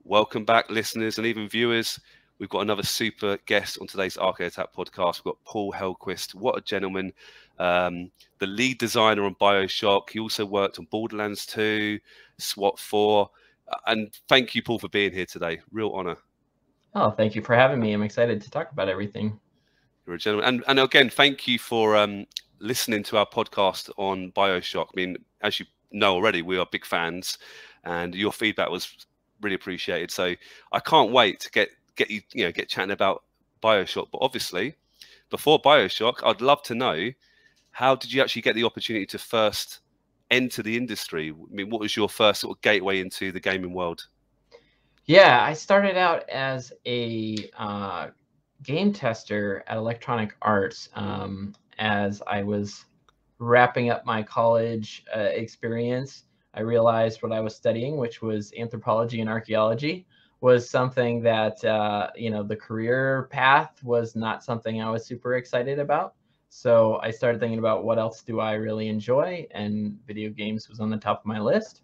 Welcome back, listeners and even viewers. We've got another super guest on today's Arcade Attack podcast. We've got Paul Hellquist. What a gentleman. The lead designer on Bioshock. He also worked on Borderlands 2, SWAT 4. And thank you, Paul, for being here today. Real honor. Oh, thank you for having me. I'm excited to talk about everything. You're a gentleman. And again, thank you for listening to our podcast on Bioshock. I mean, as you know already, we are big fans, and your feedback was really appreciated. So I can't wait to get chatting about Bioshock. But obviously, before Bioshock, I'd love to know, how did you actually get the opportunity to first enter the industry? I mean, what was your first sort of gateway into the gaming world? Yeah, I started out as a game tester at Electronic Arts as I was wrapping up my college experience. I realized what I was studying, which was anthropology and archaeology, was something that, the career path was not something I was super excited about. So I started thinking about what else do I really enjoy, and video games was on the top of my list.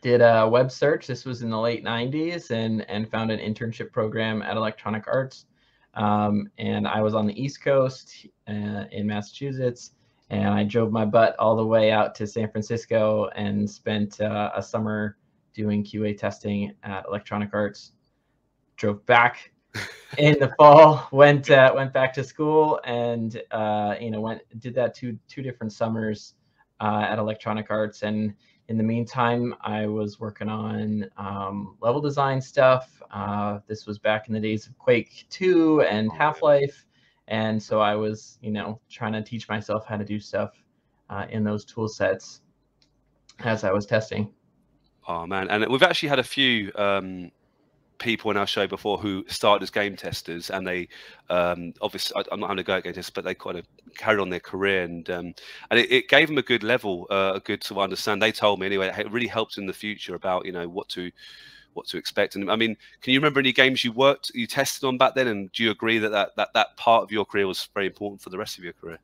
Did a web search. This was in the late 90s, and found an internship program at Electronic Arts. And I was on the East Coast in Massachusetts. And I drove my butt all the way out to San Francisco and spent a summer doing QA testing at Electronic Arts. Drove back in the fall, went back to school, and did that two different summers at Electronic Arts. And in the meantime, I was working on level design stuff. This was back in the days of Quake 2 and Half-Life. And so I was, trying to teach myself how to do stuff in those tool sets as I was testing. Oh, man. And we've actually had a few people in our show before who started as game testers, and they obviously, I'm not going to go at game testers, but they kind of carried on their career, and it gave them a good level, a good to understand. They told me anyway, it really helped in the future about what to expect. And I mean, can you remember any games you tested on back then, and do you agree that part of your career was very important for the rest of your career?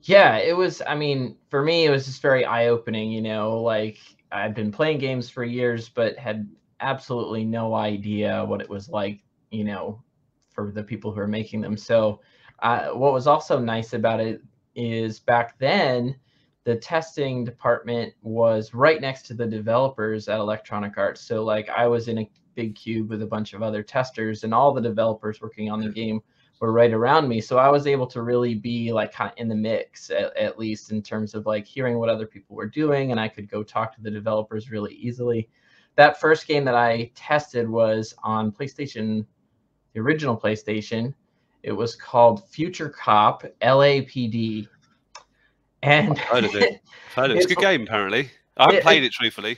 Yeah, it was. I mean, for me, it was just very eye-opening. Like, I'd been playing games for years, but had absolutely no idea what it was like, for the people who are making them. So what was also nice about it is back then, the testing department was right next to the developers at Electronic Arts. So like, I was in a big cube with a bunch of other testers, and all the developers working on the game were right around me. So I was able to really be like kind of in the mix, at least in terms of like hearing what other people were doing, and I could go talk to the developers really easily. That first game that I tested was on PlayStation, the original PlayStation. It was called Future Cop LAPD. And I've heard of it. It's a good game, apparently. I haven't played it, truthfully.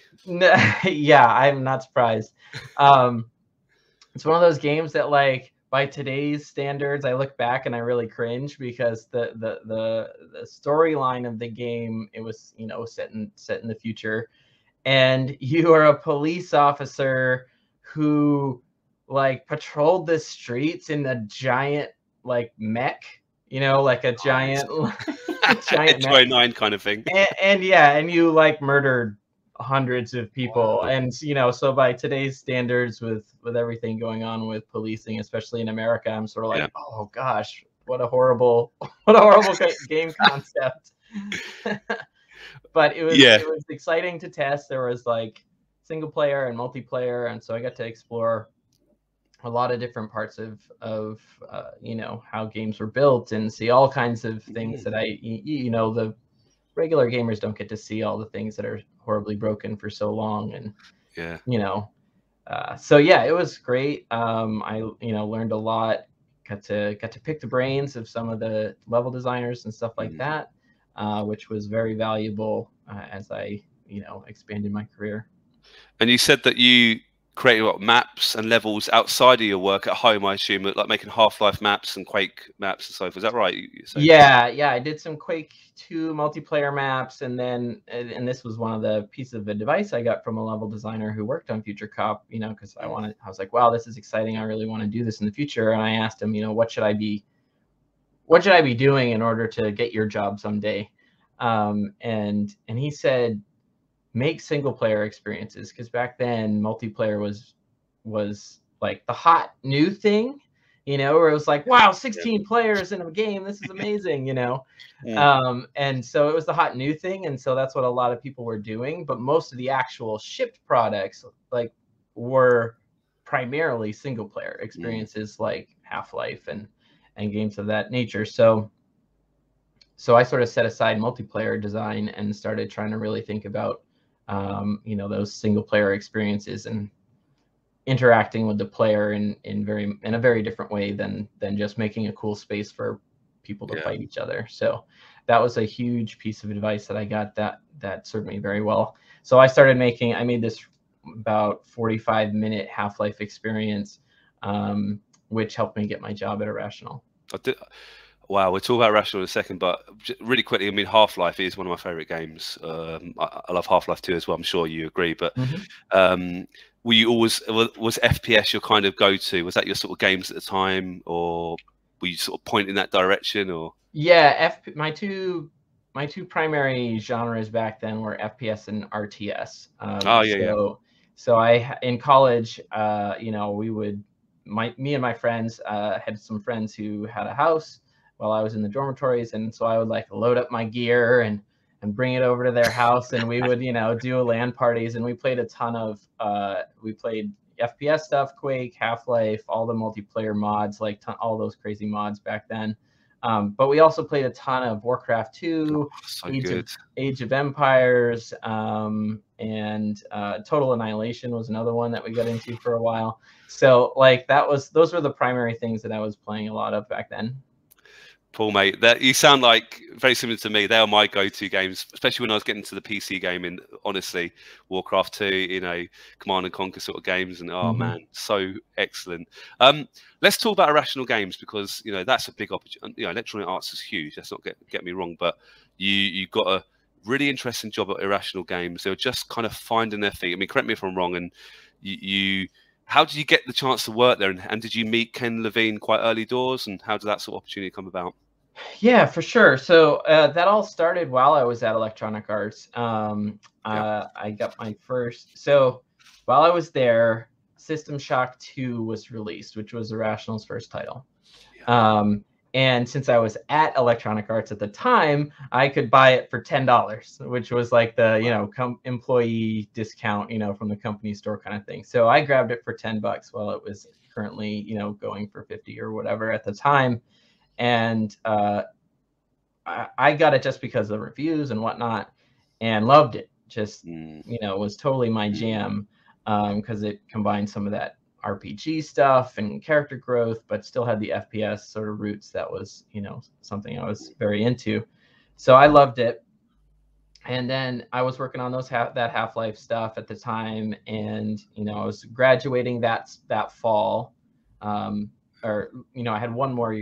Yeah, I'm not surprised. It's one of those games that, like, by today's standards, I look back and I really cringe, because the storyline of the game, it was set in the future, and you are a police officer who like patrolled the streets in a giant like mech, like a giant giant 29 kind of thing. And you like murdered hundreds of people. Wow. And so by today's standards, with everything going on with policing, especially in America, I'm sort of like, oh gosh, what a horrible game concept. But it was exciting to test. There was like single player and multiplayer, and so I got to explore a lot of different parts of how games were built, and see all kinds of things that the regular gamers don't get to see, all the things that are horribly broken for so long. And so yeah, it was great. I learned a lot, got to pick the brains of some of the level designers and stuff like that, which was very valuable as I expanded my career. And you said that you created maps and levels outside of your work at home, I assume, like making Half-Life maps and Quake maps and so forth. Is that right? Yeah, I did some Quake 2 multiplayer maps, and this was one of the pieces of advice I got from a level designer who worked on Future Cop, because I was like, wow, this is exciting. I really want to do this in the future. And I asked him, what should I be doing in order to get your job someday? And he said, make single player experiences, because back then multiplayer was like the hot new thing, you know, where it was like, wow, 16 players in a game, this is amazing, you know. And so it was the hot new thing, and so that's what a lot of people were doing. But most of the actual shipped products like were primarily single player experiences, like Half-Life and games of that nature. So I sort of set aside multiplayer design and started trying to really think about you know, those single player experiences and interacting with the player in a very different way than just making a cool space for people to fight each other. So that was a huge piece of advice that I got that served me very well. So I made this about 45-minute Half-Life experience, which helped me get my job at Irrational. Wow, we'll talk about Irrational in a second, but really quickly, I mean, Half-Life is one of my favorite games. I love Half-Life 2 as well. I'm sure you agree, but were you always, was FPS your kind of go-to? Was that your sort of games at the time, or were you sort of pointing in that direction? Or yeah, my two primary genres back then were FPS and RTS. So I, in college, you know, me and my friends had some friends who had a house while I was in the dormitories, and so I would like load up my gear and bring it over to their house, and we would, you know, do LAN parties, and we played a ton of we played FPS stuff, Quake, Half-Life, all the multiplayer mods, like all those crazy mods back then. But we also played a ton of Warcraft 2, Age of Empires, and Total Annihilation was another one that we got into for a while. So like those were the primary things that I was playing a lot of back then. Paul, mate, that you sound like very similar to me. They are my go-to games, especially when I was getting to the PC gaming. Honestly, Warcraft 2, you know, Command and Conquer sort of games, and oh man, so excellent. Let's talk about Irrational Games, because you know that's a big opportunity. You know, Electronic Arts is huge. Let's not get me wrong, but you got a really interesting job at Irrational Games. They were just kind of finding their feet. I mean, correct me if I'm wrong. And how did you get the chance to work there? And did you meet Ken Levine quite early doors? And how did that sort of opportunity come about? Yeah, for sure. So that all started while I was at Electronic Arts. I got my first. So while I was there, System Shock 2 was released, which was Irrational's first title. And since I was at Electronic Arts at the time, I could buy it for $10, which was like the, you know, employee discount, you know, from the company store kind of thing. So I grabbed it for $10 while it was currently, you know, going for 50 or whatever at the time. And I got it just because of reviews and whatnot, and loved it. Just, you know, was totally my jam, because it combined some of that RPG stuff and character growth, but still had the FPS sort of roots. That was, you know, something I was very into. So I loved it. And then I was working on that Half-Life stuff at the time, and you know, I was graduating that fall. Or, you know, I had one more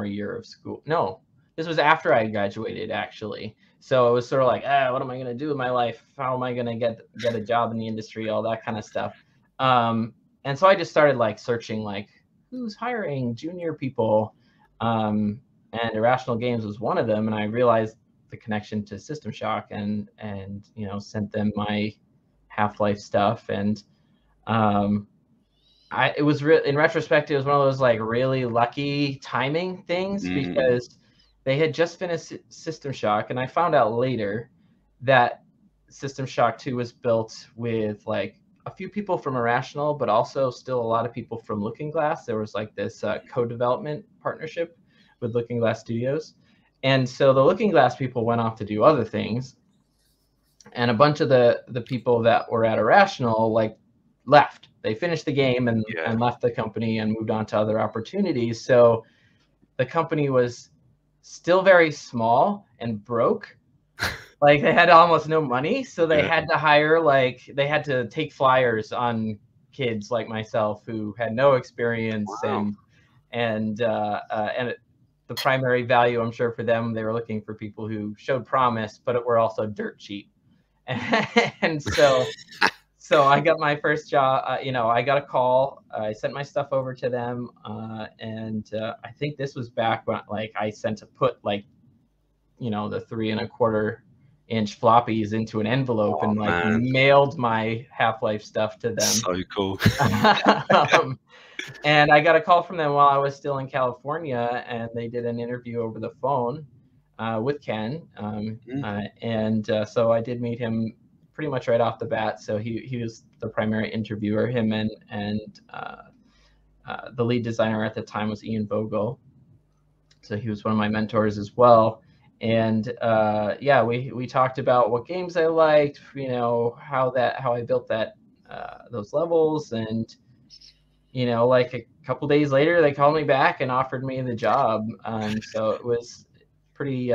year of school. No, this was after I graduated, actually. So it was sort of like, what am I going to do with my life? How am I going to get a job in the industry? All that kind of stuff. And so I just started like searching, like, who's hiring junior people? And Irrational Games was one of them. And I realized the connection to System Shock, and you know, sent them my Half-Life stuff. And it was in retrospect, it was one of those like really lucky timing things, because they had just finished System Shock, and I found out later that System Shock 2 was built with like a few people from Irrational, but also still a lot of people from Looking Glass. There was like this co-development partnership with Looking Glass Studios, and so the Looking Glass people went off to do other things, and a bunch of the people that were at Irrational like left. They finished the game and left the company and moved on to other opportunities. So the company was still very small and broke. Like they had almost no money. So they had to hire, like they had to take flyers on kids like myself who had no experience. And the primary value, I'm sure for them, they were looking for people who showed promise, but were also dirt cheap. And so I got my first job, you know, I got a call, I sent my stuff over to them. And I think this was back when like I sent to put like, you know, the 3.25 inch floppies into an envelope and like man. mailed my Half-Life stuff to them. So cool. And I got a call from them while I was still in California, and they did an interview over the phone with Ken. So I did meet him pretty much right off the bat. So he was the primary interviewer. Him and the lead designer at the time was Ian Vogel. So he was one of my mentors as well. And yeah, we talked about what games I liked, you know, how I built that those levels. And you know, like a couple days later, they called me back and offered me the job. So it was pretty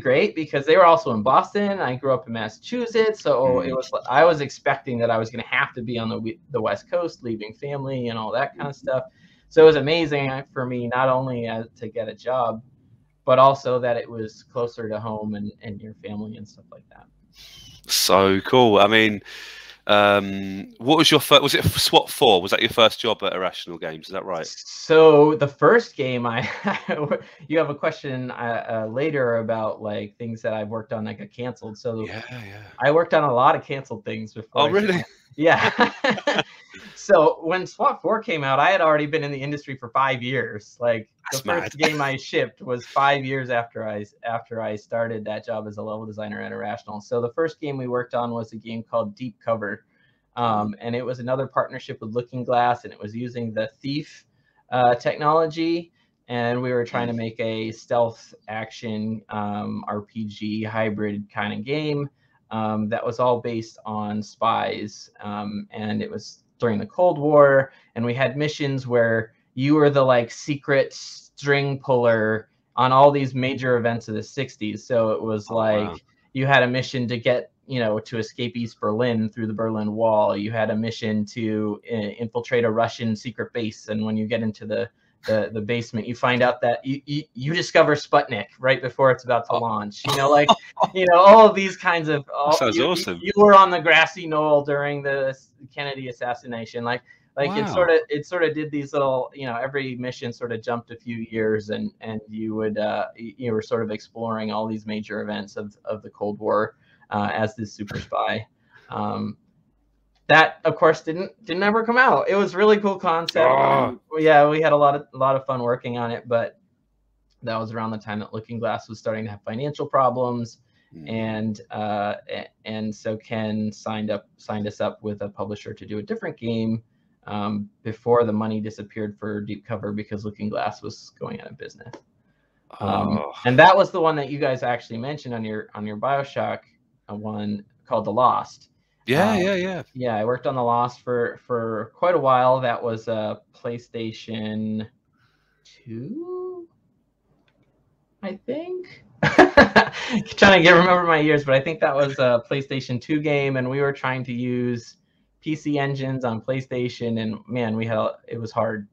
great because they were also in Boston. I grew up in Massachusetts, so I was expecting that I was going to have to be on the West Coast, leaving family and all that kind of stuff. So it was amazing for me, not only to get a job, but also that it was closer to home and your family and stuff like that. So cool. I mean, what was your first? Was it SWAT 4? Was that your first job at Irrational Games? Is that right? So the first game, you have a question later about like things that I've worked on that got canceled. So yeah. I worked on a lot of canceled things before. Oh, really? Yeah. So when SWAT 4 came out, I had already been in the industry for 5 years. Like the first game I shipped was 5 years after I started that job as a level designer at Irrational. So the first game we worked on was a game called Deep Cover. And it was another partnership with Looking Glass, and it was using the Thief technology. And we were trying to make a stealth action RPG hybrid kind of game that was all based on spies. And it was during the Cold War, and we had missions where you were the like secret string puller on all these major events of the 60s. So it was you had a mission to get, you know, to escape East Berlin through the Berlin Wall. You had a mission to infiltrate a Russian secret base, and when you get into the basement, you find out that you discover Sputnik right before it's about to launch. You know, like, you know, all of these kinds of. Sounds awesome. You were on the grassy knoll during the Kennedy assassination, like wow. it sort of did these little, you know, every mission sort of jumped a few years, and you were sort of exploring all these major events of the Cold War as this super spy. That of course didn't ever come out. It was a really cool concept. Yeah, we had a lot of fun working on it, but that was around the time that Looking Glass was starting to have financial problems. And so Ken signed us up with a publisher to do a different game before the money disappeared for Deep Cover because Looking Glass was going out of business. And that was the one that you guys actually mentioned on your Bioshock one called The Lost. Yeah. I worked on The Lost for quite a while. That was a PlayStation 2, I think. Trying to remember my years, but I think that was a PlayStation 2 game, and we were trying to use PC engines on PlayStation, and man, it was hard.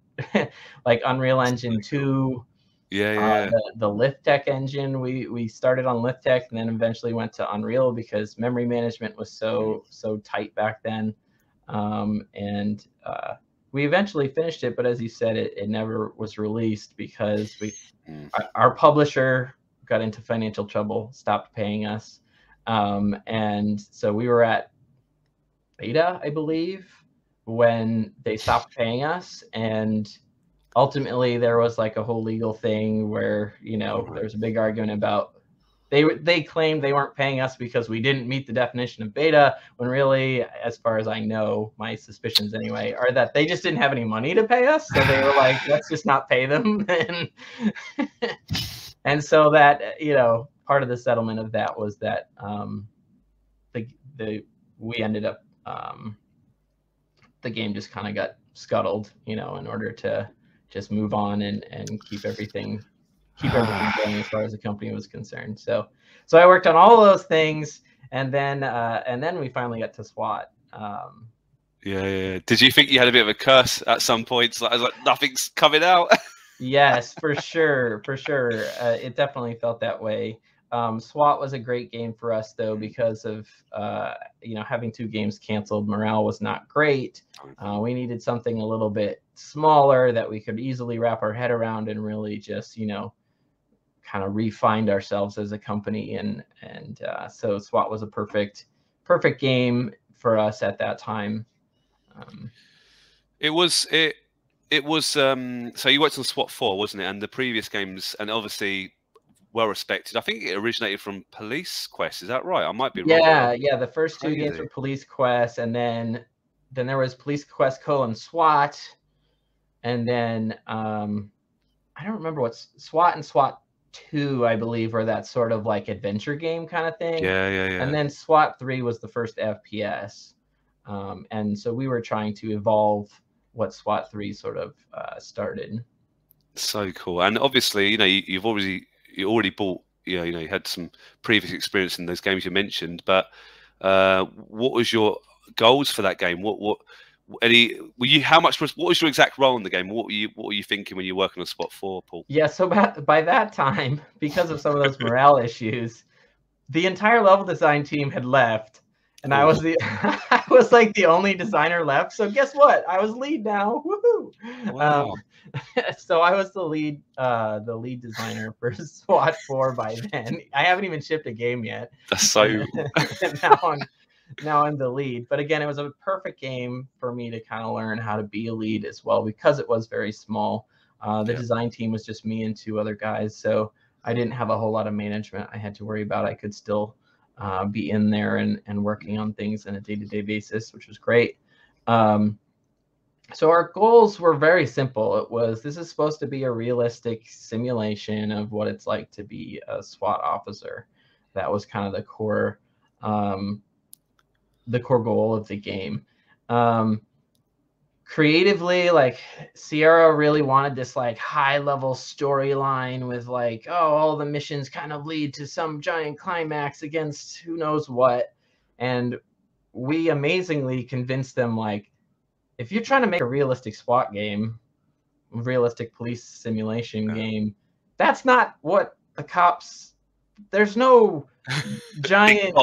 Like Unreal Engine 2. The Liftech engine, we started on Liftech and then eventually went to Unreal because memory management was so tight back then. And we eventually finished it, but as you said, it never was released because our publisher got into financial trouble, stopped paying us. And so we were at beta, I believe, when they stopped paying us, and ultimately there was like a whole legal thing where, you know, there was a big argument about they claimed they weren't paying us because we didn't meet the definition of beta, when really, as far as I know, my suspicions anyway, are that they just didn't have any money to pay us. So they were like, let's just not pay them. And so that, you know, part of the settlement of that was that we ended up, the game just kind of got scuttled, you know, in order to just move on and keep everything going as far as the company was concerned. So I worked on all those things, and then we finally got to SWAT. Yeah. Did you think you had a bit of a curse at some points? Like nothing's coming out. Yes, for sure. It definitely felt that way. SWAT was a great game for us though, because of you know, having 2 games canceled, morale was not great. We needed something a little bit smaller that we could easily wrap our head around and really just, you know, kind of re-find ourselves as a company, and so SWAT was a perfect game for us at that time. It was so you worked on SWAT 4, wasn't it? And the previous games, and obviously well respected. I think it originated from Police Quest. Is that right? I might be wrong. Yeah. The first two games were Police Quest, and then there was Police Quest : SWAT, and then I don't remember what SWAT and SWAT 2, I believe, were that sort of like adventure game kind of thing. Yeah. And then SWAT 3 was the first FPS, and so we were trying to evolve what SWAT 3 sort of started. So cool. And obviously, you already bought, you had some previous experience in those games you mentioned, but what was your goals for that game? What was your exact role in the game? What were you thinking when you were working on SWAT 4, Paul? Yeah, so by that time, because of some of those morale issues, the entire level design team had left, and I was I was like the only designer left. So guess what? I was lead now. Woohoo! Wow. So I was the lead designer for SWAT 4 by then. I haven't even shipped a game yet. That's so. Now I'm the lead. But again, it was a perfect game for me to kind of learn how to be a lead as well, because it was very small. The design team was just me and 2 other guys, so I didn't have a whole lot of management I had to worry about. I could still be in there and working on things on a day-to-day basis, which was great. So our goals were very simple. This is supposed to be a realistic simulation of what it's like to be a SWAT officer. That was kind of the core goal of the game. Creatively, like, Sierra really wanted this like high level storyline with like, all the missions kind of lead to some giant climax against who knows what. And we amazingly convinced them, like, if you're trying to make a realistic SWAT game, realistic police simulation game, that's not what the cops, there's no giant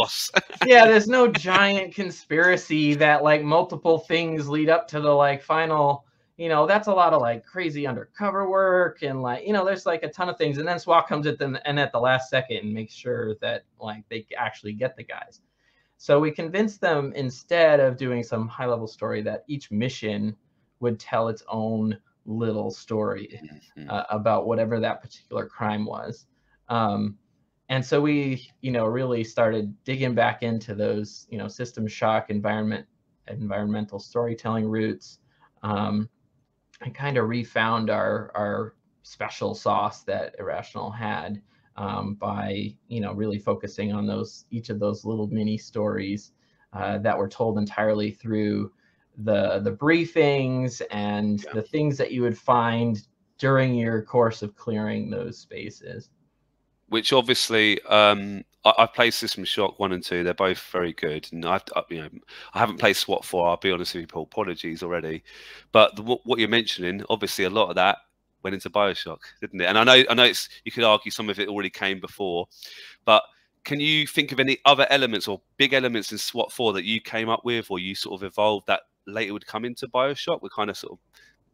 there's no giant conspiracy that like multiple things lead up to the like final, that's a lot of like crazy undercover work, and like, there's like a ton of things, and then SWAT comes at them and at the last second and makes sure that like they actually get the guys. So we convinced them, instead of doing some high level story, that each mission would tell its own little story about whatever that particular crime was. And so we, really started digging back into those, System Shock environmental storytelling roots, and kind of refound our special sauce that Irrational had, by, really focusing on each of those little mini stories that were told entirely through the briefings and the things that you would find during your course of clearing those spaces. Which obviously, I've played System Shock 1 and 2. They're both very good, and I haven't played SWAT 4. I'll be honest with you, Paul. Apologies already, but what you're mentioning, obviously, a lot of that went into Bioshock, didn't it? And I know you could argue some of it already came before, but can you think of any other elements or big elements in SWAT 4 that you came up with, or you sort of evolved that later would come into Bioshock? We're kind of sort of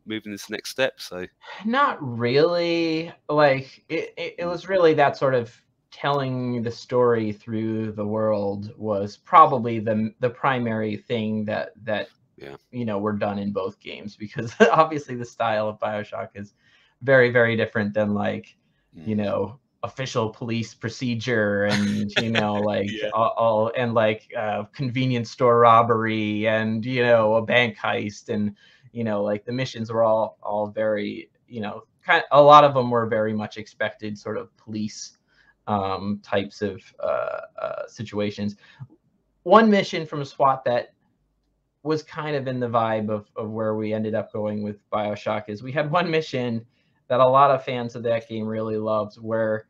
moving this next step. So not really. Like, it was really that sort of telling the story through the world was probably the primary thing that were done in both games, because obviously the style of Bioshock is very, very different than like official police procedure and like all and like convenience store robbery and a bank heist, and like the missions were all very a lot of them were very much expected sort of police types of situations. One mission from SWAT that was kind of in the vibe of where we ended up going with Bioshock is we had one mission that a lot of fans of that game really loved, where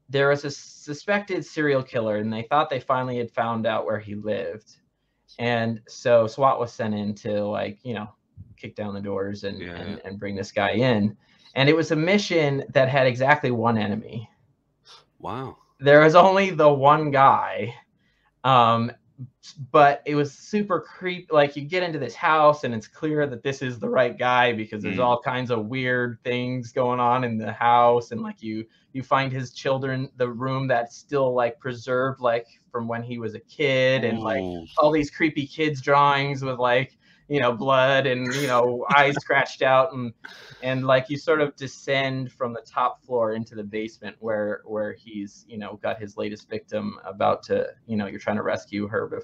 there was a suspected serial killer and they thought they finally had found out where he lived. And so SWAT was sent in to like, kick down the doors and bring this guy in. And it was a mission that had exactly one enemy. Wow. There was only the one guy. but it was super creepy. Like, you get into this house and it's clear that this is the right guy because there's all kinds of weird things going on in the house, and like you find his children, the room that's still like preserved like from when he was a kid, and like all these creepy kids drawings with like, you know, blood and, you know, eyes scratched out, and like you sort of descend from the top floor into the basement where he's, you know, got his latest victim about to, you know, you're trying to rescue her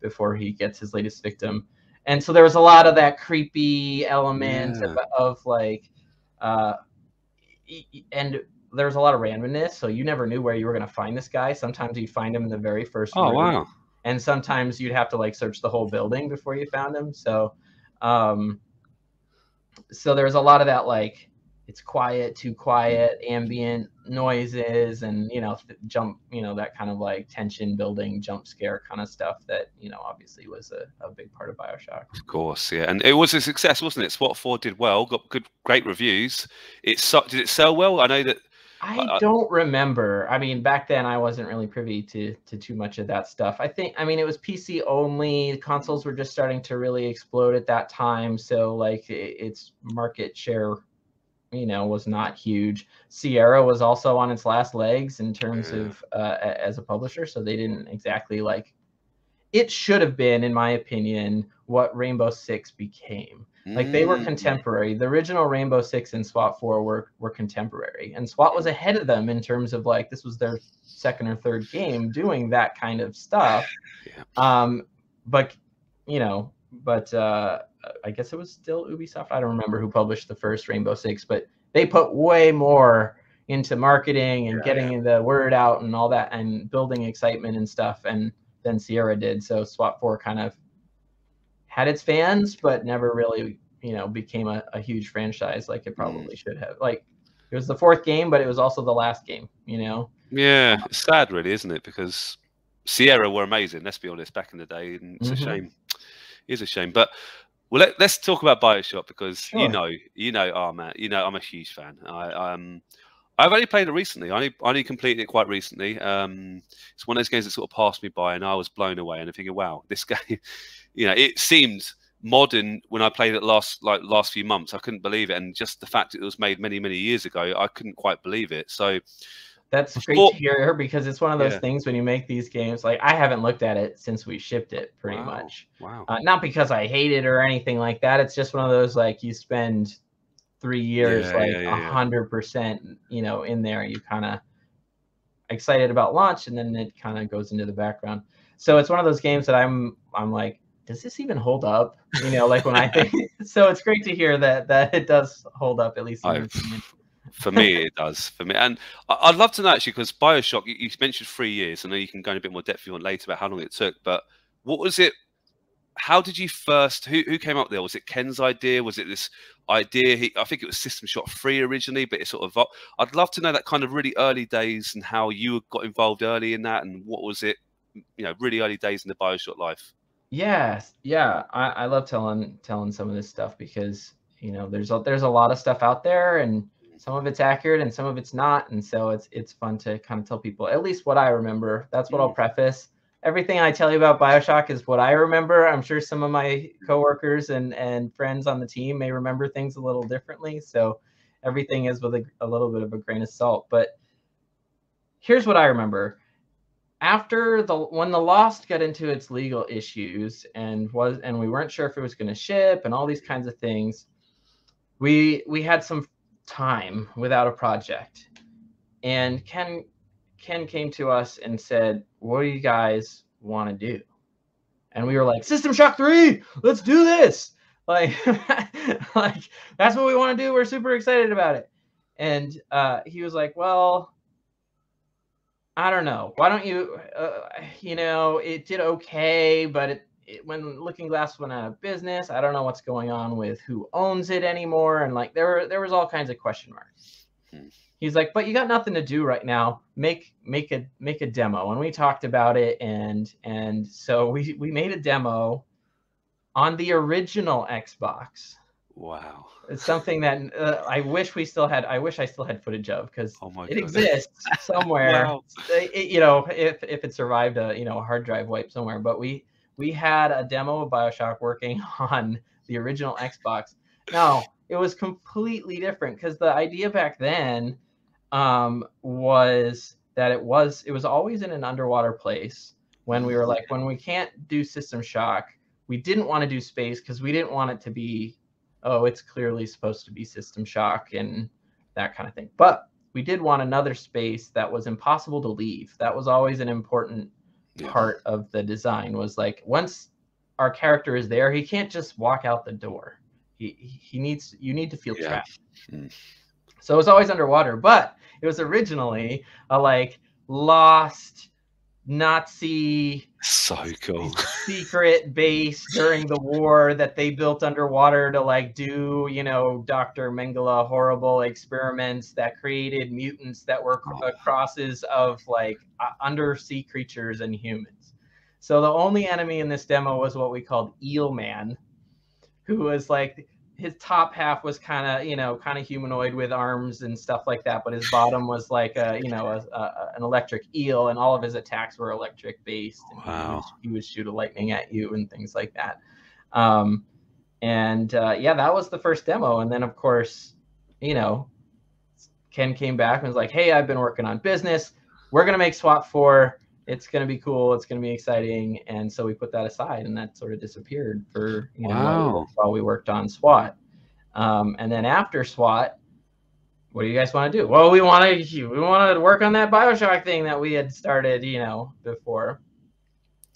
before he gets his latest victim. And so there was a lot of that creepy element of like, and there's a lot of randomness, so you never knew where you were going to find this guy. Sometimes you'd find him in the very first room. Wow. And sometimes you'd have to like search the whole building before you found him. So so there's a lot of that, like, it's quiet, too quiet, ambient noises, and, you know, jump, you know, that kind of like tension building, jump scare kind of stuff that, you know, obviously was a big part of Bioshock. Of course, yeah, and it was a success, wasn't it? SWAT 4 did well, got great reviews. Did it sell well? I know that. I don't remember. I mean, back then I wasn't really privy to too much of that stuff. I mean, it was PC only. Consoles were just starting to really explode at that time. So like its market share, you know, was not huge. Sierra was also on its last legs in terms of as a publisher. So they didn't exactly like, it should have been, in my opinion, what Rainbow Six became. Like, they were contemporary. The original Rainbow Six and SWAT 4 were contemporary, and SWAT was ahead of them in terms of like, this was their second or third game doing that kind of stuff. But you know, I guess it was still Ubisoft. I don't remember who published the first Rainbow Six, but they put way more into marketing and getting the word out and all that, and building excitement and stuff, and than Sierra did. So SWAT 4 kind of had its fans, but never really, you know, became a huge franchise like it probably should have. Like, it was the fourth game, but it was also the last game, you know? Yeah, it's sad, really, isn't it? Because Sierra were amazing, let's be honest, back in the day, and it's a shame. It is a shame. But well, let's talk about Bioshock, because you know, oh man, you know, I'm a huge fan. I've only played it recently. I only completed it quite recently. It's one of those games that sort of passed me by, and I was blown away. And I'm thinking, wow, this game, you know, it seemed modern when I played it last few months. I couldn't believe it, and just the fact it was made many years ago, I couldn't quite believe it. So that's great to hear, because it's one of those things when you make these games. Like, I haven't looked at it since we shipped it, pretty much. Wow. Not because I hate it or anything like that. It's just one of those, like, you spend 3 years 100%, you know, in there. You kind of excited about launch, and then it kind of goes into the background. So it's one of those games that I'm like, does this even hold up? You know, like when I think. So it's great to hear that it does hold up, at least in your opinion. For me, it does. For me, and I'd love to know, actually, because Bioshock, you mentioned 3 years. I know you can go in a bit more depth if you want later about how long it took, but what was it? How did you first? Who came up there? Was it Ken's idea? Was it this idea? I think it was System Shock 3 originally, but it sort of. I'd love to know that kind of really early days and how you got involved early in that, and what was it? You know, really early days in the Bioshock life. Yes, yeah, I love telling some of this stuff, because, you know, there's a lot of stuff out there, and some of it's accurate and some of it's not, and so it's fun to kind of tell people at least what I remember. That's what I'll preface. Everything I tell you about Bioshock is what I remember. I'm sure some of my coworkers and friends on the team may remember things a little differently, so everything is with a little bit of a grain of salt. But here's what I remember. After when the Lost got into its legal issues and we weren't sure if it was going to ship and all these kinds of things, we had some time without a project, and Ken came to us and said, what do you guys want to do? And we were like, System Shock 3, let's do this. Like, like, that's what we want to do. We're super excited about it. And he was like, well, I don't know. Why don't you, you know, it did okay, but when Looking Glass went out of business, I don't know what's going on with who owns it anymore. And like, there was all kinds of question marks. He's like, but you got nothing to do right now. Make a demo. And we talked about it, and so we made a demo on the original Xbox. Wow. It's something that I wish we still had. I wish I still had footage of, because Oh my it God. exists somewhere. Wow. You know, if it survived a, you know, a hard drive wipe somewhere. But we had a demo of Bioshock working on the original Xbox. Now it was completely different, because the idea back then was that it was always in an underwater place. When we were like, when we can't do System Shock, we didn't want to do space, because we didn't want it to be, oh, it's clearly supposed to be System Shock and that kind of thing. But we did want another space that was impossible to leave. That was always an important part of the design, was like, once our character is there, he can't just walk out the door. You need to feel trapped. So it was always underwater, but it was originally a like lost Nazi So cool. secret base during the war that they built underwater to like do, you know, Dr. Mengele horrible experiments that created mutants that were crosses of like undersea creatures and humans. So the only enemy in this demo was what we called Eel Man, who was like, his top half was kind of, you know, kind of humanoid with arms and stuff like that, but his bottom was like a, you know, an electric eel, and all of his attacks were electric based. And wow. he would shoot a lightning at you and things like that. Yeah, that was the first demo. And then of course, you know, Ken came back and was like, hey, I've been working on business. We're going to make SWAT 4. It's going to be cool. It's going to be exciting. And so we put that aside, and that sort of disappeared for, you know, while we worked on SWAT. And then after SWAT, what do you guys want to do? Well, we wanted to work on that Bioshock thing that we had started, you know, before.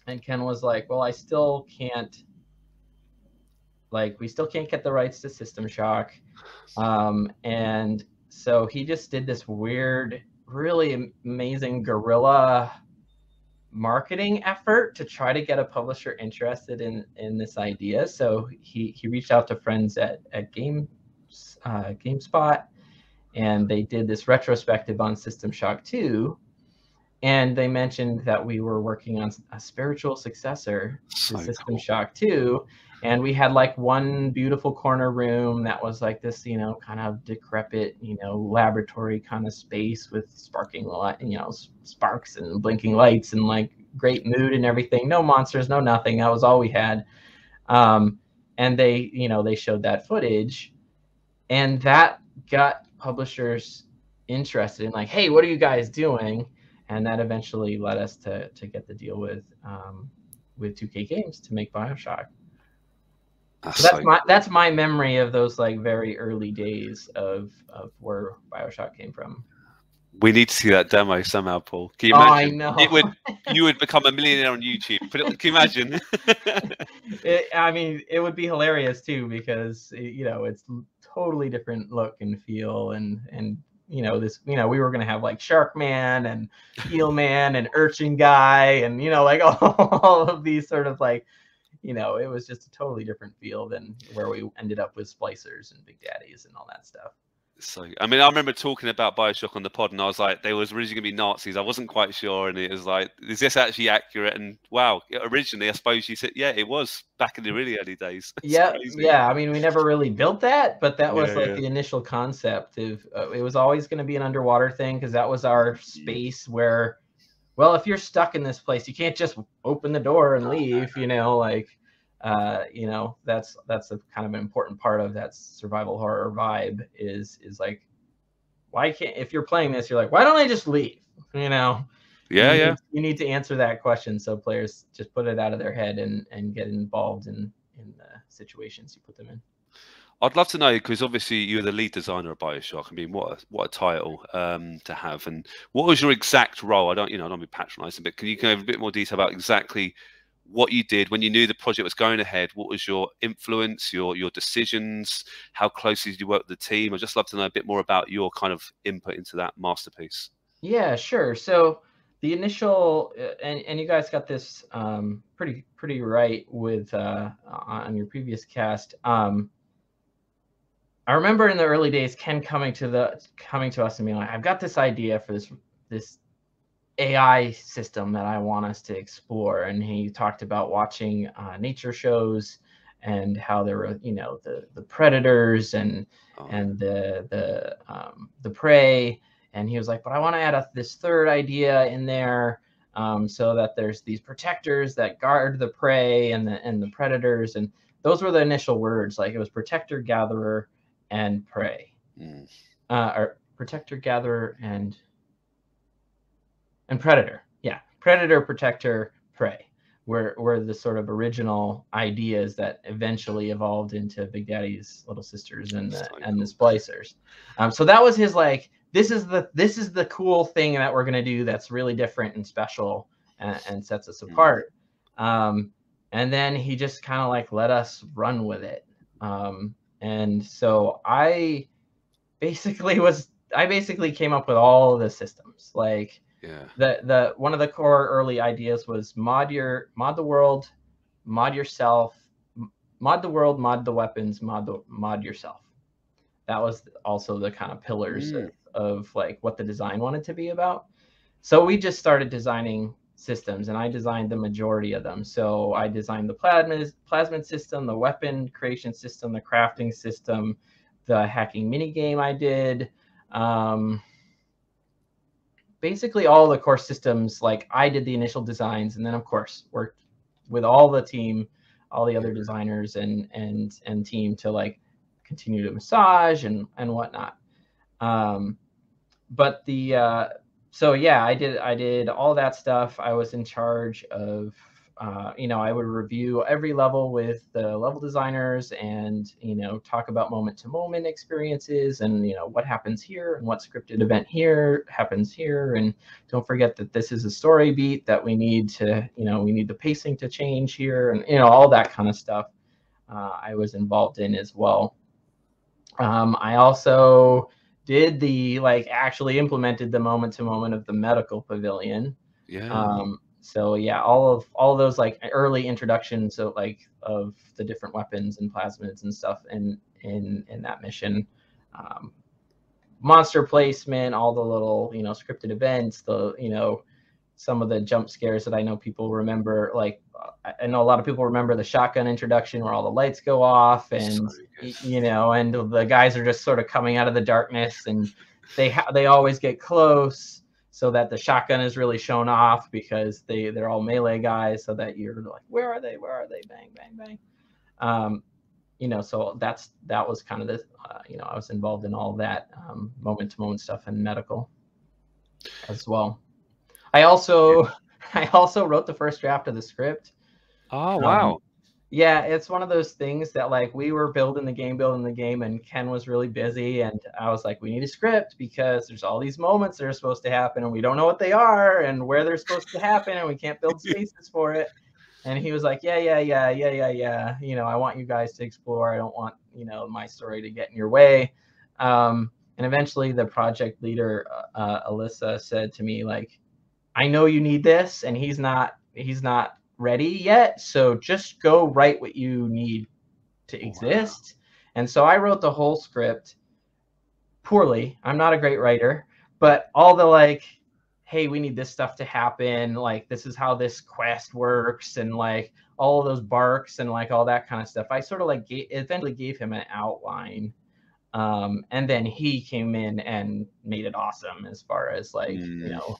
And Ken was like, well, I still can't, like, we still can't get the rights to System Shock. And so he just did this weird, really amazing guerrilla marketing effort to try to get a publisher interested in this idea. So he reached out to friends at GameSpot, and they did this retrospective on System Shock 2. And they mentioned that we were working on a spiritual successor to System Shock 2. And we had like one beautiful corner room that was like this, you know, kind of decrepit, you know, laboratory kind of space with sparking light, you know, sparks and blinking lights and like great mood and everything. No monsters, no nothing. That was all we had. And they, you know, they showed that footage, and that got publishers interested in like, hey, what are you guys doing? And that eventually led us to get the deal with 2K Games to make Bioshock. So that's my memory of those like very early days of where Bioshock came from. We need to see that demo somehow, Paul. Can you imagine? I know. You would become a millionaire on YouTube. Can you imagine? I mean, it would be hilarious too, because you know, it's totally different look and feel, and you know, this, you know, we were gonna have like Shark Man and Eel Man and Urchin Guy, and you know, like all of these sort of like, you know, it was just a totally different feel than where we ended up with Splicers and Big Daddies and all that stuff. So, I mean, I remember talking about Bioshock on the pod, and I was like, they was originally going to be Nazis. I wasn't quite sure, and it was like, is this actually accurate? And wow, originally, I suppose you said, yeah, it was back in the really early days. Yeah, yeah. I mean, we never really built that, but that was like the initial concept of it was always going to be an underwater thing, because that was our space where, well, if you're stuck in this place, you can't just open the door and leave, you know, like, you know, that's a kind of an important part of that survival horror vibe is like, why can't, if you're playing this, you're like, why don't I just leave? You know? You need to answer that question, so players just put it out of their head and get involved in the situations you put them in. I'd love to know, because obviously you're the lead designer of Bioshock. I mean, what a title to have. And what was your exact role? I don't be patronising, but can you give a bit more detail about exactly what you did when you knew the project was going ahead? What was your influence, your decisions? How closely did you work with the team? I'd just love to know a bit more about your kind of input into that masterpiece. Yeah, sure. So the initial, and you guys got this pretty right with on your previous cast. I remember in the early days, Ken coming to us and being like, I've got this idea for this AI system that I want us to explore. And he talked about watching nature shows and how there were, you know, the predators and the prey. And he was like, but I want to add this third idea in there, so that there's these protectors that guard the prey and the predators. And those were the initial words. Like, it was protector, gatherer, and prey. Or protector, gatherer, and predator. Yeah, predator, protector, prey were the sort of original ideas that eventually evolved into Big Daddy's Little Sisters and the Splicers. So that was his, like, this is the cool thing that we're gonna do that's really different and special and sets us apart. And then he just kind of like let us run with it. And so I basically came up with all of the systems. Like, the one of the core early ideas was mod the world, mod yourself, mod the world, mod the weapons, mod yourself. That was also the kind of pillars of like what the design wanted to be about. So we just started designing systems, and I designed the majority of them. So I designed the plasmid system, the weapon creation system, the crafting system, the hacking mini game I did. Basically all the core systems. Like, I did the initial designs, and then of course worked with all the team, all the other designers and team to like continue to massage and whatnot. But so yeah, I did all that stuff. I was in charge of, you know, I would review every level with the level designers and, you know, talk about moment to moment experiences and, you know, what happens here and what scripted event here happens here. And don't forget that this is a story beat that we need to, you know, we need the pacing to change here, and, you know, all that kind of stuff I was involved in as well. I also did the, like, actually implemented the moment to moment of the medical pavilion. So yeah, all of those like early introductions of like of the different weapons and plasmids and stuff in that mission. Monster placement, all the little, you know, scripted events, the, you know, some of the jump scares that I know people remember. Like, I know a lot of people remember the shotgun introduction where all the lights go off and, you know, and the guys are just sort of coming out of the darkness, and they always get close, so that the shotgun is really shown off because they're all melee guys, so that you're like, where are they? Bang, bang, bang. You know, so that was kind of the, you know, I was involved in all that moment to moment stuff and medical as well. I also wrote the first draft of the script. Oh, wow. Yeah, it's one of those things that, like, we were building the game, and Ken was really busy, and I was like, we need a script because there's all these moments that are supposed to happen, and we don't know what they are and where they're supposed to happen, and we can't build spaces for it. And he was like, yeah. You know, I want you guys to explore. I don't want, you know, my story to get in your way. And eventually the project leader, Alyssa, said to me, like, I know you need this, and he's not ready yet, so just go write what you need to exist. And so I wrote the whole script poorly. I'm not a great writer, but all the, like, hey, we need this stuff to happen, like, this is how this quest works, and like all of those barks and like all that kind of stuff, I sort of like eventually gave him an outline. And then he came in and made it awesome as far as like, you know,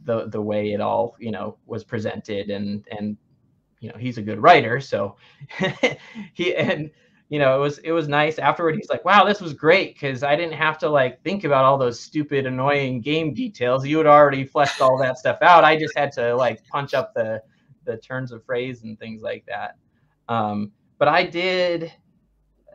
the way it all, you know, was presented, and you know, he's a good writer, so you know, it was nice afterward. He's like, wow, this was great, because I didn't have to like think about all those stupid annoying game details. You had already fleshed all that stuff out. I just had to like punch up the turns of phrase and things like that. But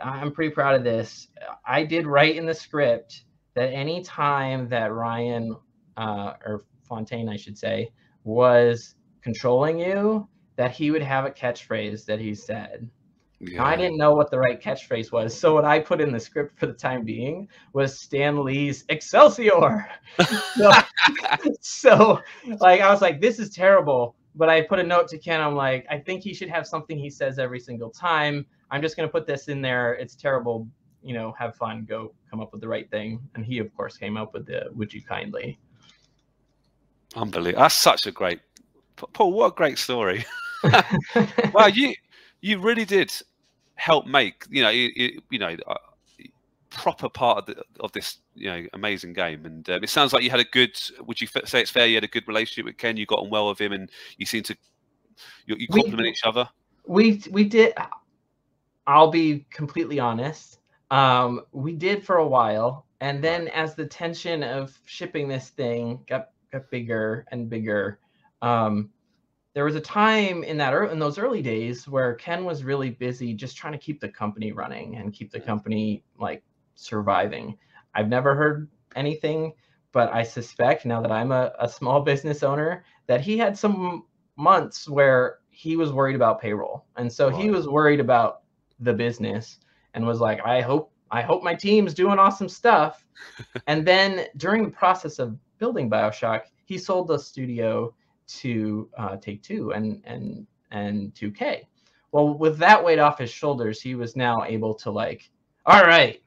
I'm pretty proud of this. I did write in the script that any time that Ryan or Fontaine, I should say, was controlling you, that he would have a catchphrase that he said. Now, I didn't know what the right catchphrase was, so what I put in the script for the time being was Stan Lee's Excelsior. So like, I was like, this is terrible, but I put a note to Ken. I'm like, I think he should have something he says every single time. I'm just going to put this in there. It's terrible. You know, have fun. Go come up with the right thing. And he, of course, came up with the "Would you kindly." Unbelievable. That's such a great, Paul, what a great story. Wow, you really did helped make proper part of this amazing game. And it sounds like you had a good. Would you say it's fair? You had a good relationship with Ken. You got on well with him, and you seem to you complement each other. We did. I'll be completely honest. We did for a while, and then as the tension of shipping this thing got bigger and bigger, there was a time in those early days where Ken was really busy just trying to keep the company running and keep the company like surviving. I've never heard anything, but I suspect now that I'm a small business owner that he had some months where he was worried about payroll, and so he was worried about the business and was like, I hope my team's doing awesome stuff. And then during the process of building Bioshock, he sold the studio to Take-Two and 2K. Well, with that weight off his shoulders, he was now able to like, all right,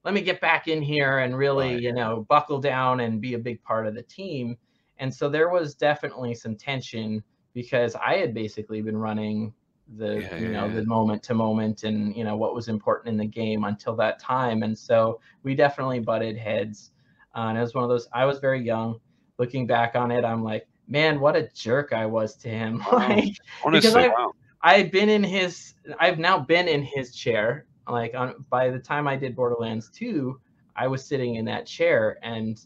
let me get back in here and really, buckle down and be a big part of the team. And so there was definitely some tension because I had basically been running the moment to moment and what was important in the game until that time. And so we definitely butted heads. And it was one of those. I was very young. Looking back on it, I'm like, man, what a jerk I was to him. Like, honestly, because I've now been in his chair. Like by the time I did Borderlands 2, I was sitting in that chair, and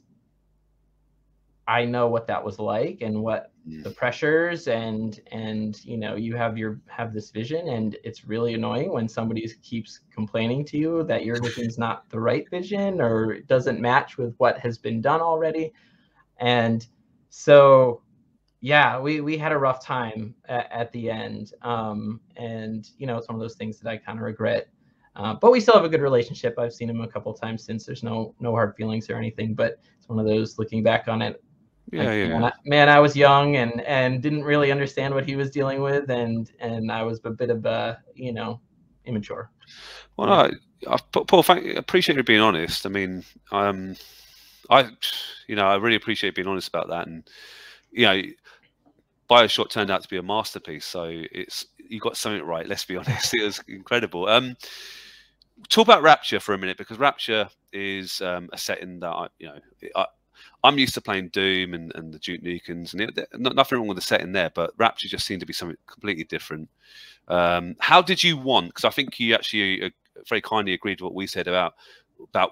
I know what that was like and what the pressures and you have this vision, and it's really annoying when somebody keeps complaining to you that your vision's not the right vision or doesn't match with what has been done already. And so yeah, we had a rough time at the end. And it's one of those things that I kind of regret. But we still have a good relationship. I've seen him a couple of times since. There's no hard feelings or anything, but it's one of those, looking back on it, man, I was young and didn't really understand what he was dealing with, and I was a bit of a immature. Well, Paul, appreciate you being honest. I mean, I really appreciate being honest about that, and Bioshock turned out to be a masterpiece. So you got something right. Let's be honest, it was incredible. Talk about Rapture for a minute, because Rapture is a setting that I'm used to playing Doom and the Duke Nukens, and nothing wrong with the setting there, but Rapture just seemed to be something completely different. How did you want? Because I think you actually very kindly agreed with what we said about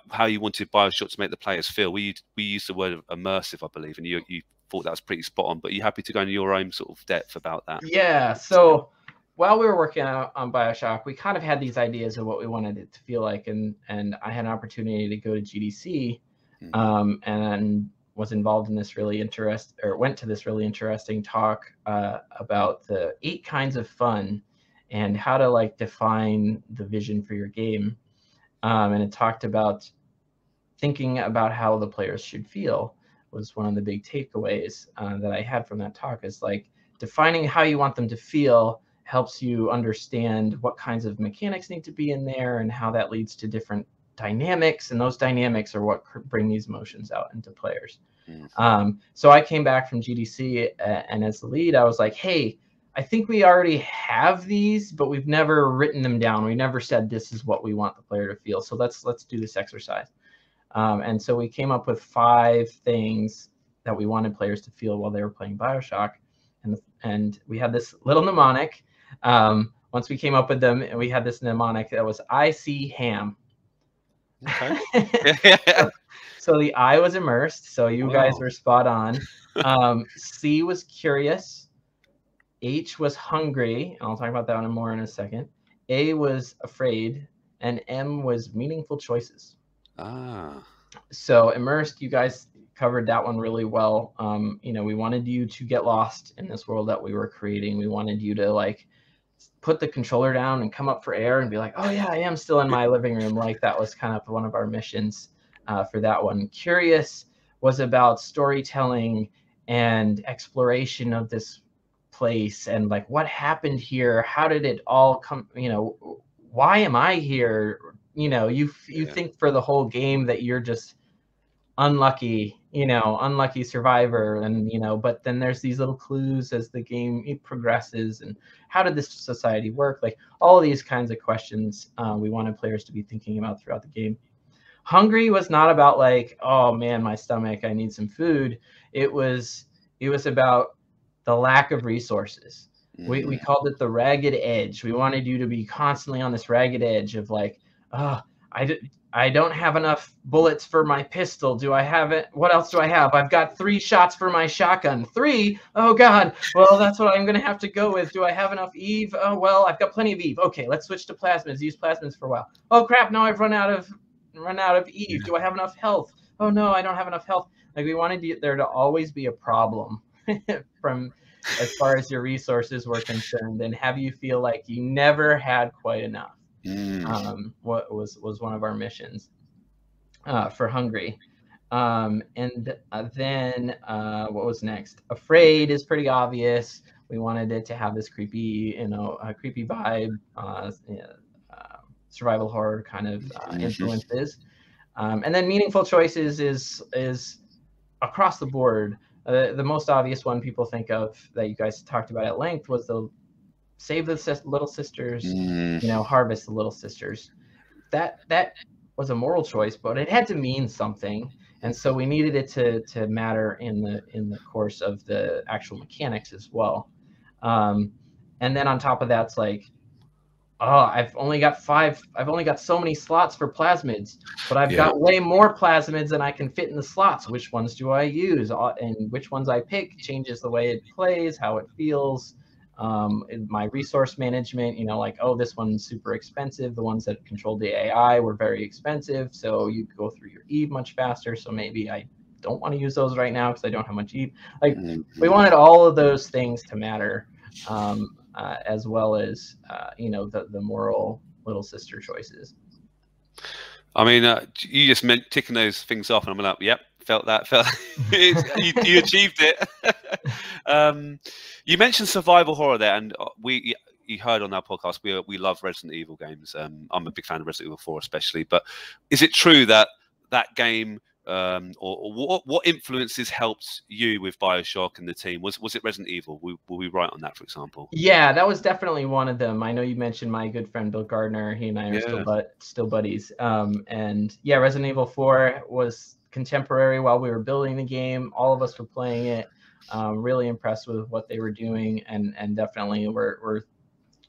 how you wanted Bioshock to make the players feel. We used the word immersive, I believe, and you thought that was pretty spot on. But are you happy to go into your own sort of depth about that? Yeah. So while we were working on Bioshock, we kind of had these ideas of what we wanted it to feel like, and I had an opportunity to go to GDC, and was involved in this went to this really interesting talk about the 8 kinds of fun and how to like define the vision for your game. And it talked about thinking about how the players should feel was one of the big takeaways that I had from that talk, is like defining how you want them to feel helps you understand what kinds of mechanics need to be in there and how that leads to different dynamics, and those dynamics are what bring these emotions out into players. So I came back from GDC and as the lead, I was like, hey, I think we already have these, but we've never written them down. We never said this is what we want the player to feel. So let's do this exercise. And so we came up with 5 things that we wanted players to feel while they were playing Bioshock. And we had this little mnemonic. Once we came up with them, and we had this mnemonic that was I see ham. Okay. So the I was immersed. So you guys were spot on. C was curious. H was hungry. And I'll talk about that one more in a second. A was afraid. And M was meaningful choices. So immersed, you guys covered that one really well. We wanted you to get lost in this world that we were creating. We wanted you to like put the controller down and come up for air and be like, oh yeah, I am still in my living room. Like that was kind of one of our missions for that one. Curious was about storytelling and exploration of this place and like what happened here. How did it all come? Why am I here? You think for the whole game that you're just unlucky you know, unlucky survivor, and you know, but then there's these little clues as the game progresses, and how did this society work? Like all of these kinds of questions we wanted players to be thinking about throughout the game. Hungry was not about like, oh man, my stomach, I need some food. It was about the lack of resources. We called it the ragged edge. We wanted you to be constantly on this ragged edge of like, oh, I don't have enough bullets for my pistol. Do I have it? What else do I have? I've got 3 shots for my shotgun. 3? Oh God. Well, that's what I'm going to have to go with. Do I have enough Eve? Oh, well, I've got plenty of Eve. Okay, let's switch to plasmids. Use plasmids for a while. Oh crap, now I've run out of Eve. Do I have enough health? Oh no, I don't have enough health. Like we wanted there to always be a problem from as far as your resources were concerned, and have you feel like you never had quite enough. What was one of our missions for Hungry. And then what was next? Afraid is pretty obvious. We wanted it to have this creepy, you know, creepy vibe, survival horror kind of influences. And then meaningful choices is across the board. The most obvious one people think of that you guys talked about at length was the save the little sisters, you know, harvest the little sisters. That was a moral choice, but it had to mean something, and so we needed it to matter in the course of the actual mechanics as well. And then on top of that, it's like, oh, I've only got so many slots for plasmids, but I've got way more plasmids than I can fit in the slots. Which ones do I use? And which ones I pick changes the way it plays, how it feels. My resource management, you know, like, oh, this one's super expensive. The ones that controlled the AI were very expensive, so you go through your Eve much faster. So maybe I don't want to use those right now because I don't have much Eve. Like, we wanted all of those things to matter, as well as you know, the moral little sister choices. I mean, you just meant ticking those things off, and I'm like, yep, felt that. You achieved it. You mentioned survival horror there, and you heard on our podcast we love Resident Evil games. I'm a big fan of Resident Evil 4 especially. But is it true that that game, or what influences helped you with Bioshock and the team? Was it Resident Evil? Were we right on that, for example? Yeah, that was definitely one of them. I know you mentioned my good friend Bill Gardner. He and I are still buddies. And yeah, Resident Evil 4 was contemporary while we were building the game. All of us were playing it. Really impressed with what they were doing, and definitely we're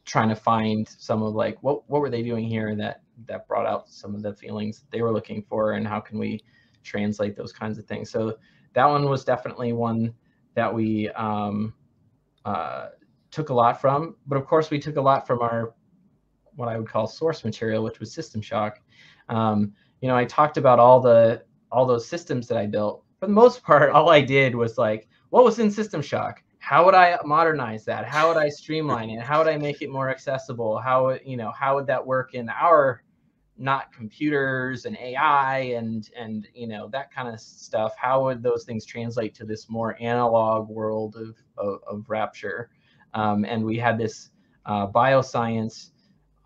trying to find some of like what were they doing here that brought out some of the feelings that they were looking for, and how can we translate those kinds of things. So that one was definitely one that we took a lot from, but of course we took a lot from our, what I would call source material, which was System Shock. You know, I talked about all those systems that I built. For the most part, all I did was like, what was in System Shock? How would I modernize that? How would I streamline it? How would I make it more accessible? How would that work in our, not computers and AI and you know, that kind of stuff? How would those things translate to this more analog world of Rapture? And we had this bioscience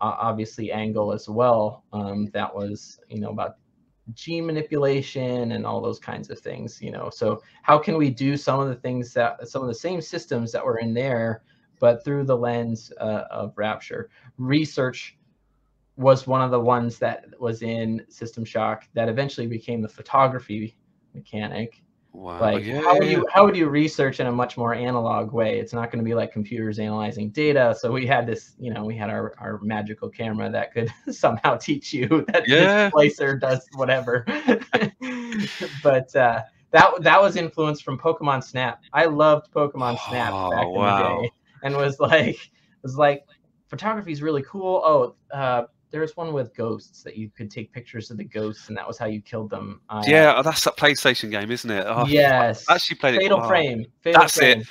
obviously angle as well, that was, you know, about gene manipulation and all those kinds of things, you know. So how can we do some of the same systems that were in there, but through the lens of Rapture? Research was one of the ones that was in System Shock that eventually became the photography mechanic. Wow. Like, how would you research in a much more analog way? It's not going to be like computers analyzing data. So we had this, you know, we had our magical camera that could somehow teach you that this splicer does whatever. But that was influenced from Pokemon Snap. I loved Pokemon Snap back in the day, and was like photography is really cool. Oh, there was one with ghosts that you could take pictures of the ghosts, and that was how you killed them. Yeah, that's a PlayStation game, isn't it? Oh, yes. I actually played Fatal it. Frame. That's it.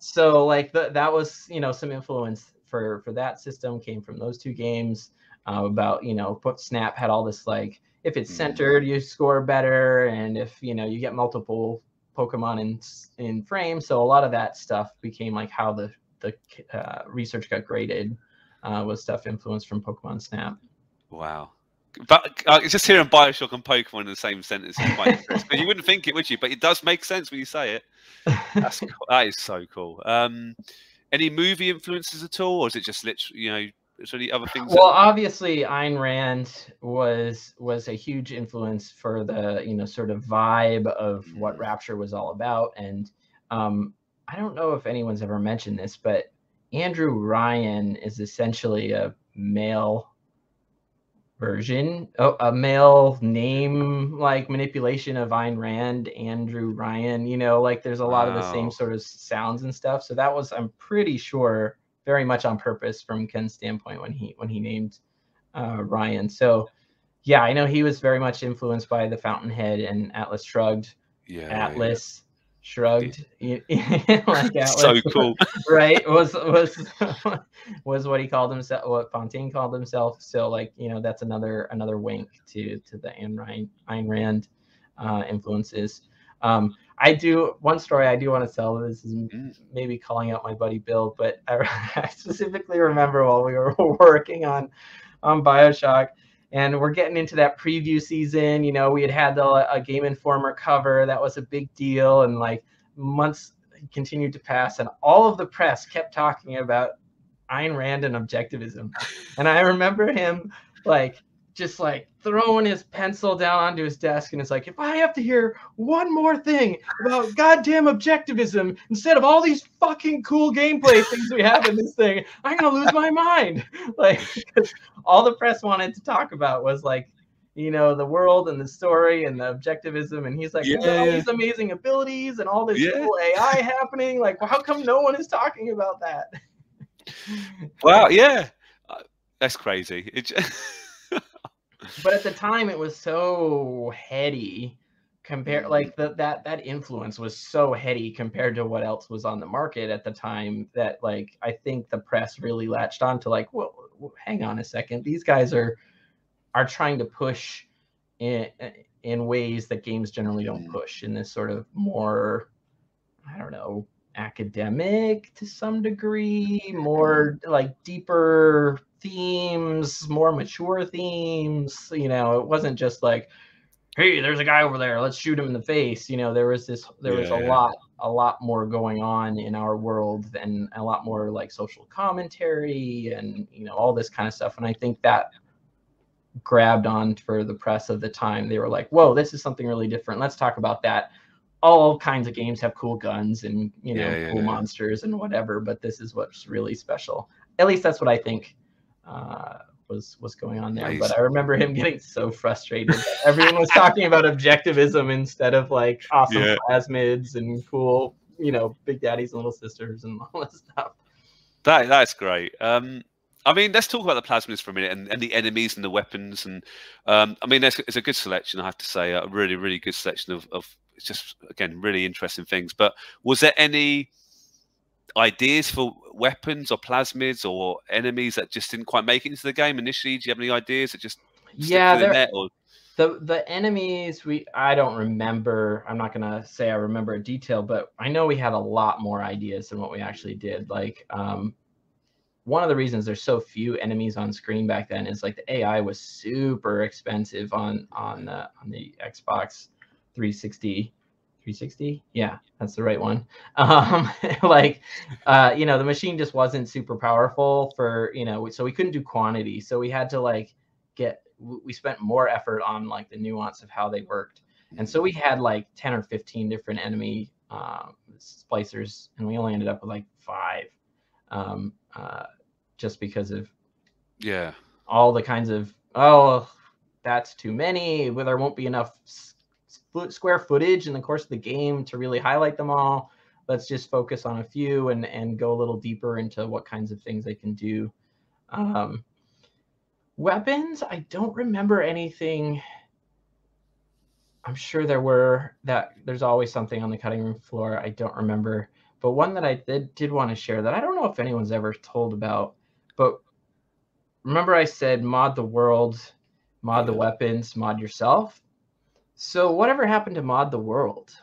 So like that was, you know, some influence for that system came from those two games. About, you know, Snap had all this, like, if it's centered, you score better, and if, you know, you get multiple Pokemon in frame. So a lot of that stuff became like how the research got graded. Was stuff influenced from Pokemon Snap. Wow. But just hearing Bioshock and Pokemon in the same sentence is quite interesting. But you wouldn't think it, would you? But it does make sense when you say it. That's cool. That is so cool. Any movie influences at all, or is it just literally, you know, is there any other things? Well, obviously, Ayn Rand was a huge influence for the, you know, sort of vibe of what Rapture was all about. And I don't know if anyone's ever mentioned this, but Andrew Ryan is essentially a male version, a male name like manipulation of Ayn Rand, Andrew Ryan. You know, like there's a lot of the same sort of sounds and stuff. So that was, I'm pretty sure, very much on purpose from Ken's standpoint when he named Ryan. So yeah, I know he was very much influenced by the Fountainhead and Atlas Shrugged. Yeah, Atlas Shrugged, like Atlas, so cool, right? Was what he called himself, what Fontaine called himself. So like, you know, that's another wink to the Ayn Rand influences. One story I do want to tell. This is maybe calling out my buddy Bill, but I specifically remember while we were working on Bioshock, and we're getting into that preview season. You know, we had a Game Informer cover that was a big deal, and like months continued to pass, and all of the press kept talking about Ayn Rand and objectivism. And I remember him like just like throwing his pencil down onto his desk, and it's like, if I have to hear one more thing about goddamn objectivism instead of all these fucking cool gameplay things we have in this thing, I'm gonna lose my mind. Like, because all the press wanted to talk about was like, you know, the world and the story and the objectivism, and he's like, all these amazing abilities and all this cool AI happening. Like, well, how come no one is talking about that? Wow, yeah, that's crazy. But at the time, it was so heady compared, like that influence was so heady compared to what else was on the market at the time, that like I think the press really latched on to like, well, hang on a second, these guys are trying to push in ways that games generally don't push, in this sort of more, I don't know, academic to some degree, more like deeper themes, more mature themes. You know, it wasn't just like, hey, there's a guy over there, let's shoot him in the face. You know, there was a lot more going on in our world, and a lot more like social commentary and, you know, all this kind of stuff. And I think that grabbed on for the press of the time. They were like, whoa, this is something really different, let's talk about that. All kinds of games have cool guns and, you know, cool monsters and whatever, but this is what's really special. At least that's what I think was going on there. But I remember him getting so frustrated that everyone was talking about objectivism instead of like awesome plasmids and cool, you know, big daddies and little sisters and all that stuff. That's great. I mean, let's talk about the plasmids for a minute, and the enemies and the weapons. And I mean, it's a good selection, I have to say, a really, really good selection of it's just, again, really interesting things. But was there any ideas for weapons or plasmids or enemies that just didn't quite make it into the game initially? Do you have any ideas that just the enemies, I don't remember. I'm not gonna say I remember in detail, but I know we had a lot more ideas than what we actually did. Like one of the reasons there's so few enemies on screen back then is like the AI was super expensive on the Xbox 360. Yeah, that's the right one. Like you know, the machine just wasn't super powerful for, you know, so we couldn't do quantity, so we had to like we spent more effort on like the nuance of how they worked. And so we had like 10 or 15 different enemy splicers, and we only ended up with like 5, just because of all the kinds of, oh, that's too many, well, there won't be enough square footage in the course of the game to really highlight them all. Let's just focus on a few and go a little deeper into what kinds of things they can do. Weapons, I don't remember anything. I'm sure there's always something on the cutting room floor. I don't remember. But one that I did want to share that I don't know if anyone's ever told about, but remember I said mod the world, mod the weapons, mod yourself. So whatever happened to mod the world?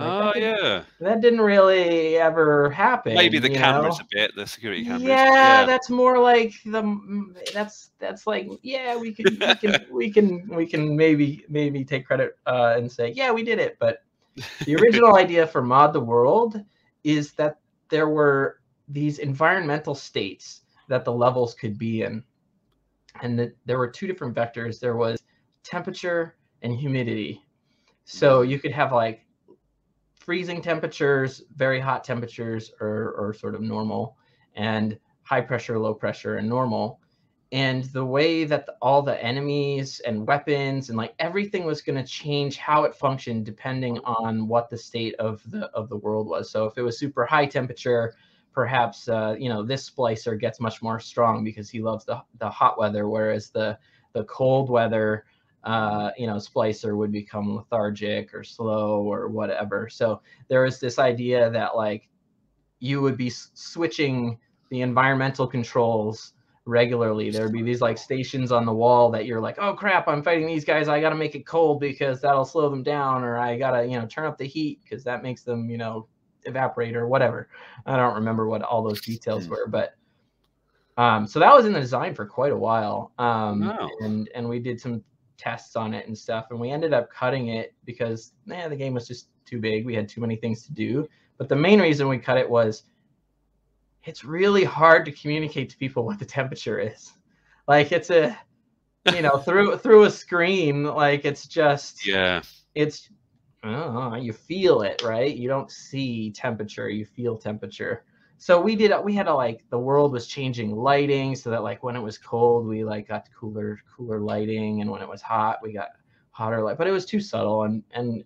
Like Oh yeah. that didn't really ever happen. Maybe the you cameras know? a bit, the security cameras. Yeah, Yeah. that's more like that's like, yeah, we can maybe take credit and say, yeah, we did it. But the original idea for Mod the World is that there were these environmental states that the levels could be in, and that there were two different vectors. There was temperature and humidity. So you could have like freezing temperatures, very hot temperatures, or sort of normal, and high pressure, low pressure, and normal. And the way that all the enemies and weapons and like everything was going to change how it functioned depending on what the state of the world was. So if it was super high temperature, perhaps this splicer gets much more strong because he loves the hot weather, whereas the cold weather splicer would become lethargic or slow or whatever. So there was this idea that like you would be switching the environmental controls regularly. There would be these like stations on the wall that you're like, oh crap, I'm fighting these guys, I got to make it cold because that'll slow them down, or I got to turn up the heat because that makes them evaporate or whatever. I don't remember what all those details were, but so that was in the design for quite a while. Wow. And we did some tests on it and stuff, and we ended up cutting it because the game was just too big. We had too many things to do. But the main reason we cut it was it's really hard to communicate to people what the temperature is. Like it's a through a screen, like it's just it's you feel it, right? You don't see temperature, you feel temperature. So we had to like, the world was changing lighting so that like when it was cold we like got cooler lighting, and when it was hot we got hotter light, but it was too subtle, and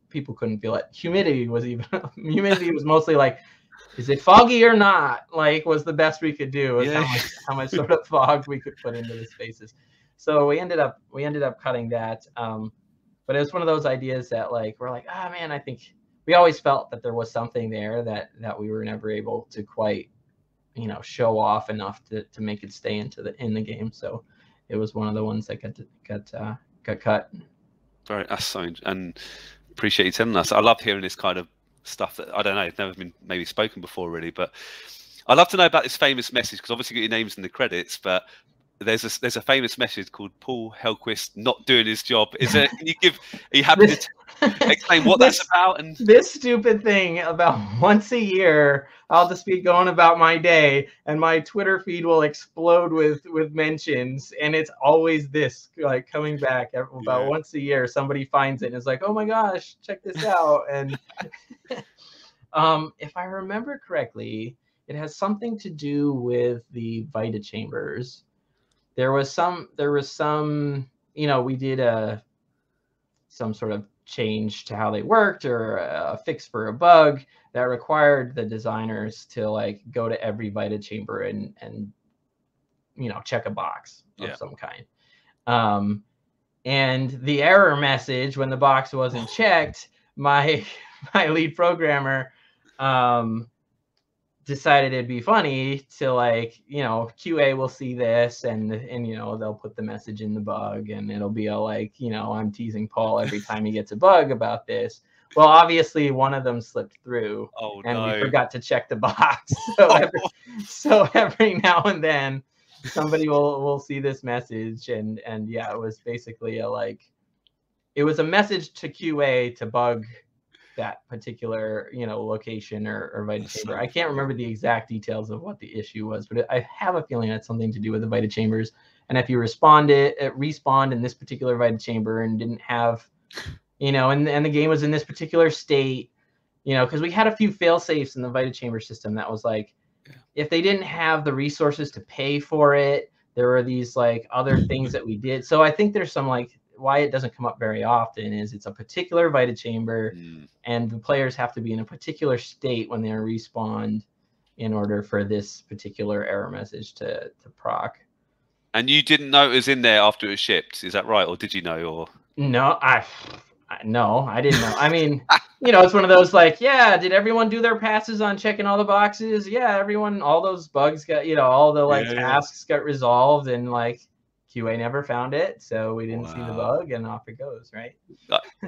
people couldn't feel it. Humidity was mostly like, is it foggy or not? Like was the best we could do, was how much sort of fog we could put into the spaces. So we ended up cutting that. But it was one of those ideas that like we're like, man, I think we always felt that there was something there that we were never able to quite show off enough to make it stay in the game. So it was one of the ones that got cut. Very assigned, and appreciate you telling us. I love hearing this kind of stuff that I don't know, it's never been maybe spoken before really, but I'd love to know about this famous message, because obviously you got your names in the credits, but there's a famous message called Paul Hellquist not doing his job. Are you happy to explain what that's about? And this stupid thing about once a year, I'll just be going about my day and my Twitter feed will explode with mentions, and it's always this like coming back about once a year. Somebody finds it and is like, oh my gosh, check this out. And if I remember correctly, it has something to do with the Vita chambers. There was some we did some sort of change to how they worked, or a fix for a bug that required the designers to like go to every Vita chamber and check a box of some kind. And the error message when the box wasn't checked, my lead programmer decided it'd be funny to like, QA will see this and they'll put the message in the bug, and it'll be like, I'm teasing Paul every time he gets a bug about this. Well, obviously one of them slipped through, we forgot to check the box. So every now and then somebody will see this message, and it was basically it was a message to QA to bug that particular location or Vita chamber. I can't remember the exact details of what the issue was, but I have a feeling it's something to do with the Vita chambers. And if you respawned in this particular Vita chamber and didn't have and the game was in this particular state, because we had a few fail safes in the Vita chamber system that was like, if they didn't have the resources to pay for it, there were these like other things that we did. So I think there's some like, why it doesn't come up very often is it's a particular Vita chamber, and the players have to be in a particular state when they're respawned in order for this particular error message to proc. And you didn't know it was in there after it was shipped, is that right? Or did you know? Or no, I didn't know. I mean, it's one of those like, did everyone do their passes on checking all the boxes? Yeah, everyone, all those bugs got, all the like tasks got resolved, and like QA never found it, so we didn't see the Wow. bug, and off it goes, right?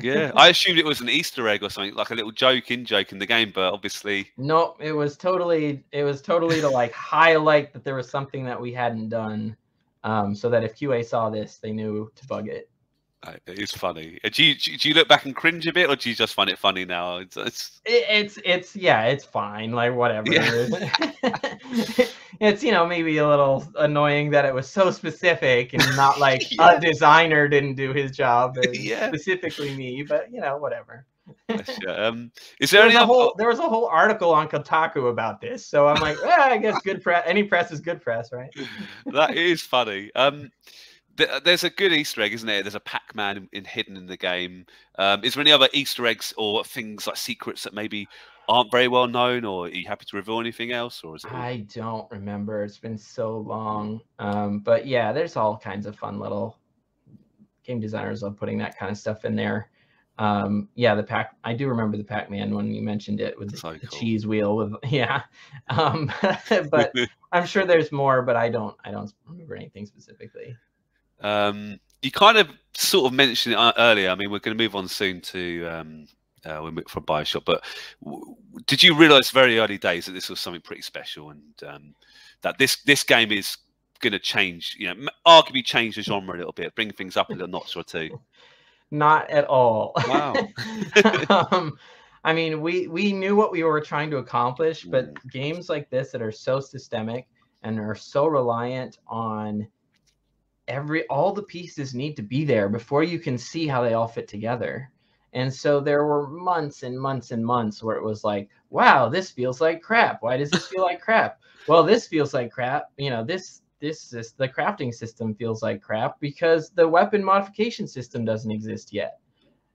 Yeah, I assumed it was an Easter egg or something, like a little joke in the game, but obviously, No, it was totally to like highlight that there was something that we hadn't done, so that if QA saw this, they knew to bug it. it is funny. Do you look back and cringe a bit, or do you just find it funny now? It's fine, like whatever. Yeah. It's maybe a little annoying that it was so specific and not like Yeah. a designer didn't do his job, Yeah. specifically me, but whatever. Is there there was a whole article on Kotaku about this, so I'm like, I guess good press. Any press is good press, right? That is funny. There's a good Easter egg, isn't there? There's a Pac-Man hidden in the game. Is there any other Easter eggs or things like secrets that maybe aren't very well known, or are you happy to reveal anything else, or is it? I don't remember. It's been so long. But yeah, there's all kinds of fun little game designers love putting that kind of stuff in there. Yeah, I do remember the Pac-Man when you mentioned it with the cheese wheel with but I'm sure there's more, but I don't remember anything specifically. You kind of sort of mentioned it earlier. I mean, we're going to move on soon to from Bioshock, but did you realize very early days that this was something pretty special, and that this game is going to change, arguably change the genre a little bit, bring things up a little notch or two? Not at all. Wow. I mean, we knew what we were trying to accomplish, but games like this that are so systemic and are so reliant on all the pieces need to be there before you can see how they all fit together. And so there were months and months and months where it was like, wow, this feels like crap. Why does this feel like crap? Well, this feels like crap. The crafting system feels like crap because the weapon modification system doesn't exist yet.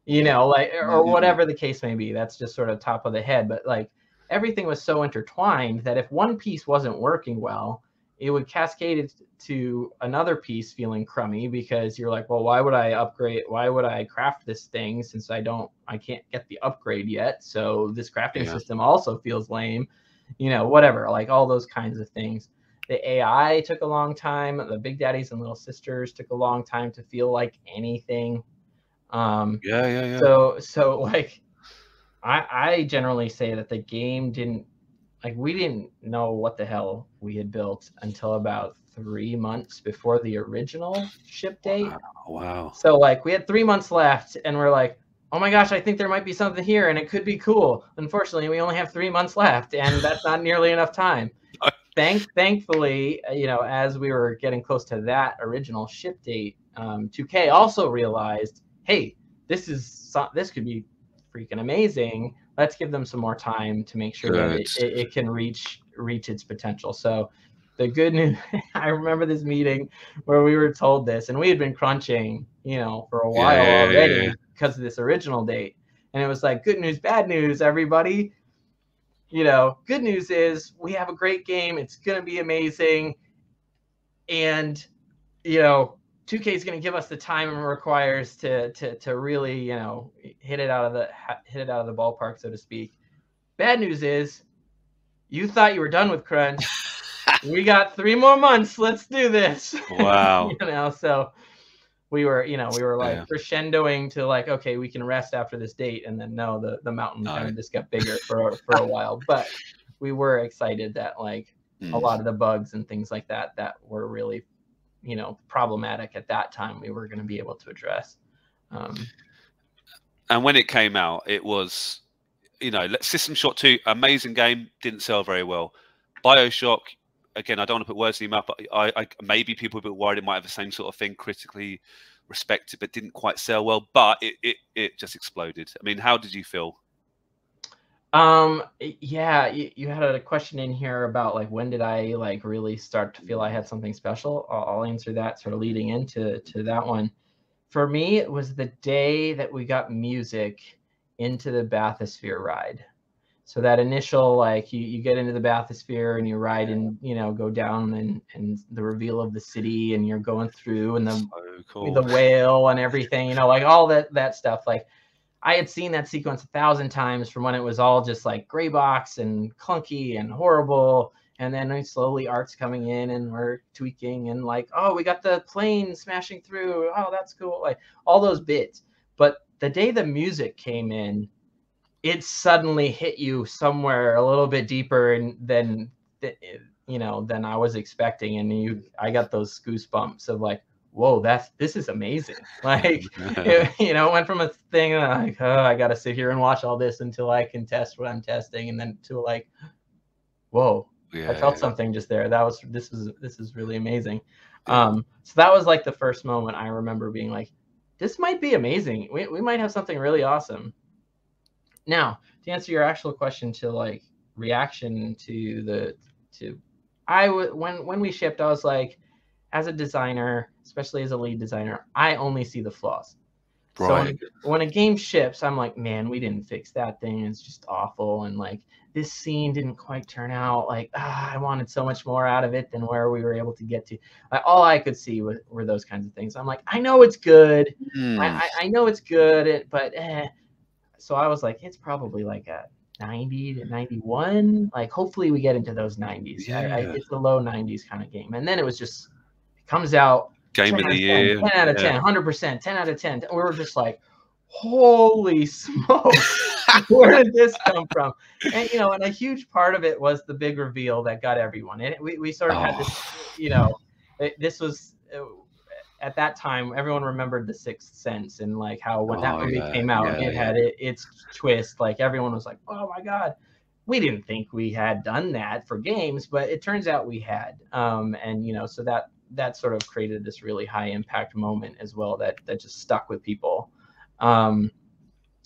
Or whatever the case may be. That's just sort of top of the head. But like everything was so intertwined that if one piece wasn't working well, it would cascade it to another piece feeling crummy because you're like, well, why would I upgrade? Why would I craft this thing since I can't get the upgrade yet? So this crafting system also feels lame, whatever, like all those kinds of things. The AI took a long time. The Big Daddies and Little Sisters took a long time to feel like anything. So like, I generally say that the game we didn't know what the hell we had built until about 3 months before the original ship date. Wow. So like we had 3 months left and we're like, oh my gosh, I think there might be something here and it could be cool. Unfortunately, we only have 3 months left and that's not nearly enough time. Thankfully, as we were getting close to that original ship date, 2K also realized, hey, this could be freaking amazing. Let's give them some more time to make sure that it can reach its potential. So the good news, I remember this meeting where we were told this, and we had been crunching, for a while already because of this original date. And it was like, good news, bad news, everybody. Good news is we have a great game. It's going to be amazing. And, 2K is going to give us the time it requires to really, hit it out of the ballpark, so to speak. Bad news is you thought you were done with crunch. We got 3 more months. Let's do this. Wow. So we were like crescendoing to like, okay, we can rest after this date. And then the mountain kind of just got bigger for a while. But we were excited that like a lot of the bugs and things like that were really, problematic at that time, we were going to be able to address. And when it came out, it was, System Shock 2, amazing game, didn't sell very well. Bioshock, again, I don't want to put words in your mouth, but I maybe people were a bit worried it might have the same sort of thing, critically respected, but didn't quite sell well. But it just exploded. I mean, how did you feel? Yeah, you had a question in here about like when did I like really start to feel I had something special. I'll answer that sort of leading into that one. For me, it was the day that we got music into the bathysphere ride. So that initial, like you get into the bathysphere and you ride and go down and the reveal of the city and you're going through and the whale and everything, like all that stuff. Like I had seen that sequence 1,000 times from when it was all just like gray box and clunky and horrible. And then slowly art's coming in and we're tweaking and like, oh, we got the plane smashing through. Oh, that's cool. Like all those bits. But the day the music came in, it suddenly hit you somewhere a little bit deeper than than I was expecting. And I got those goosebumps of like, whoa, this is amazing. Like, it went from a thing like, oh, I got to sit here and watch all this until I can test what I'm testing. And then to like, whoa, I felt something just there. This is really amazing. So that was like the first moment I remember being like, this might be amazing. We might have something really awesome. Now, to answer your actual question to like reaction when we shipped, I was like, as a designer, especially as a lead designer, I only see the flaws. Right. So when a game ships, I'm like, man, we didn't fix that thing. It's just awful. And like, this scene didn't quite turn out. Like, I wanted so much more out of it than where we were able to get to. All I could see were those kinds of things. I'm like, I know it's good. I know it's good, but So I was like, it's probably like a 90 to 91. Like, hopefully we get into those 90s. It's the low 90s kind of game. And then it was just, it comes out. Game of the year. 10 out of 10, 100%, 10 out of 10. We were just like, holy smokes, where did this come from? And, and a huge part of it was the big reveal that got everyone. And we sort of had this, this was, at that time, everyone remembered The Sixth Sense and like how when that movie came out, it had its twist. Like everyone was like, oh my God. We didn't think we had done that for games, but it turns out we had. And, so that sort of created this really high impact moment as well that just stuck with people. And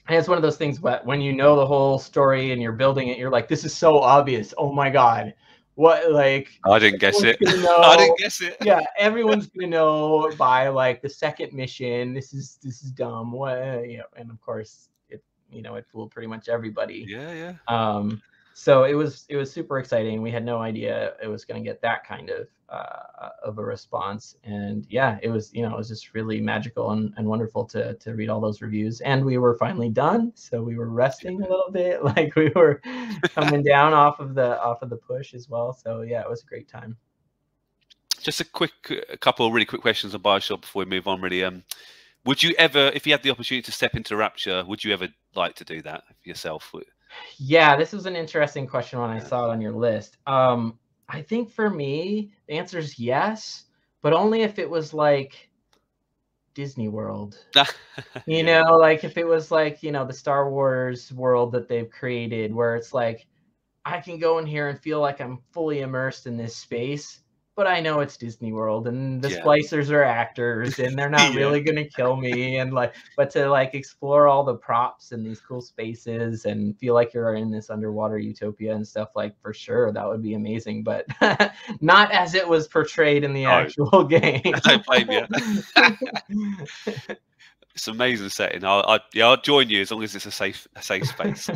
it's one of those things when you know the whole story and you're building it, you're like, this is so obvious. Oh my God. What, like, I didn't guess it. I didn't guess it. Yeah, everyone's gonna know by like the second mission. This is dumb. What, and of course it fooled pretty much everybody. Yeah. So it was super exciting. We had no idea it was going to get that kind of a response, and yeah, it was it was just really magical and wonderful to read all those reviews. And we were finally done, so we were resting a little bit, like we were coming down off of the push as well. So yeah, it was a great time. Just a couple of really quick questions on Bioshock before we move on. Really, would you ever, if you had the opportunity to step into Rapture, would you ever like to do that yourself? Yeah, this was an interesting question when I saw it on your list. I think for me, the answer is yes, but only if it was like Disney World. Like if it was like, the Star Wars world that they've created where it's like, I can go in here and feel like I'm fully immersed in this space, but I know it's Disney World and the Splicers are actors and they're not really going to kill me. And but to like explore all the props and these cool spaces and feel like you're in this underwater utopia and stuff, like for sure, that would be amazing, but not as it was portrayed in the actual game. I don't blame you. It's an amazing setting. I'll join you as long as it's a safe space.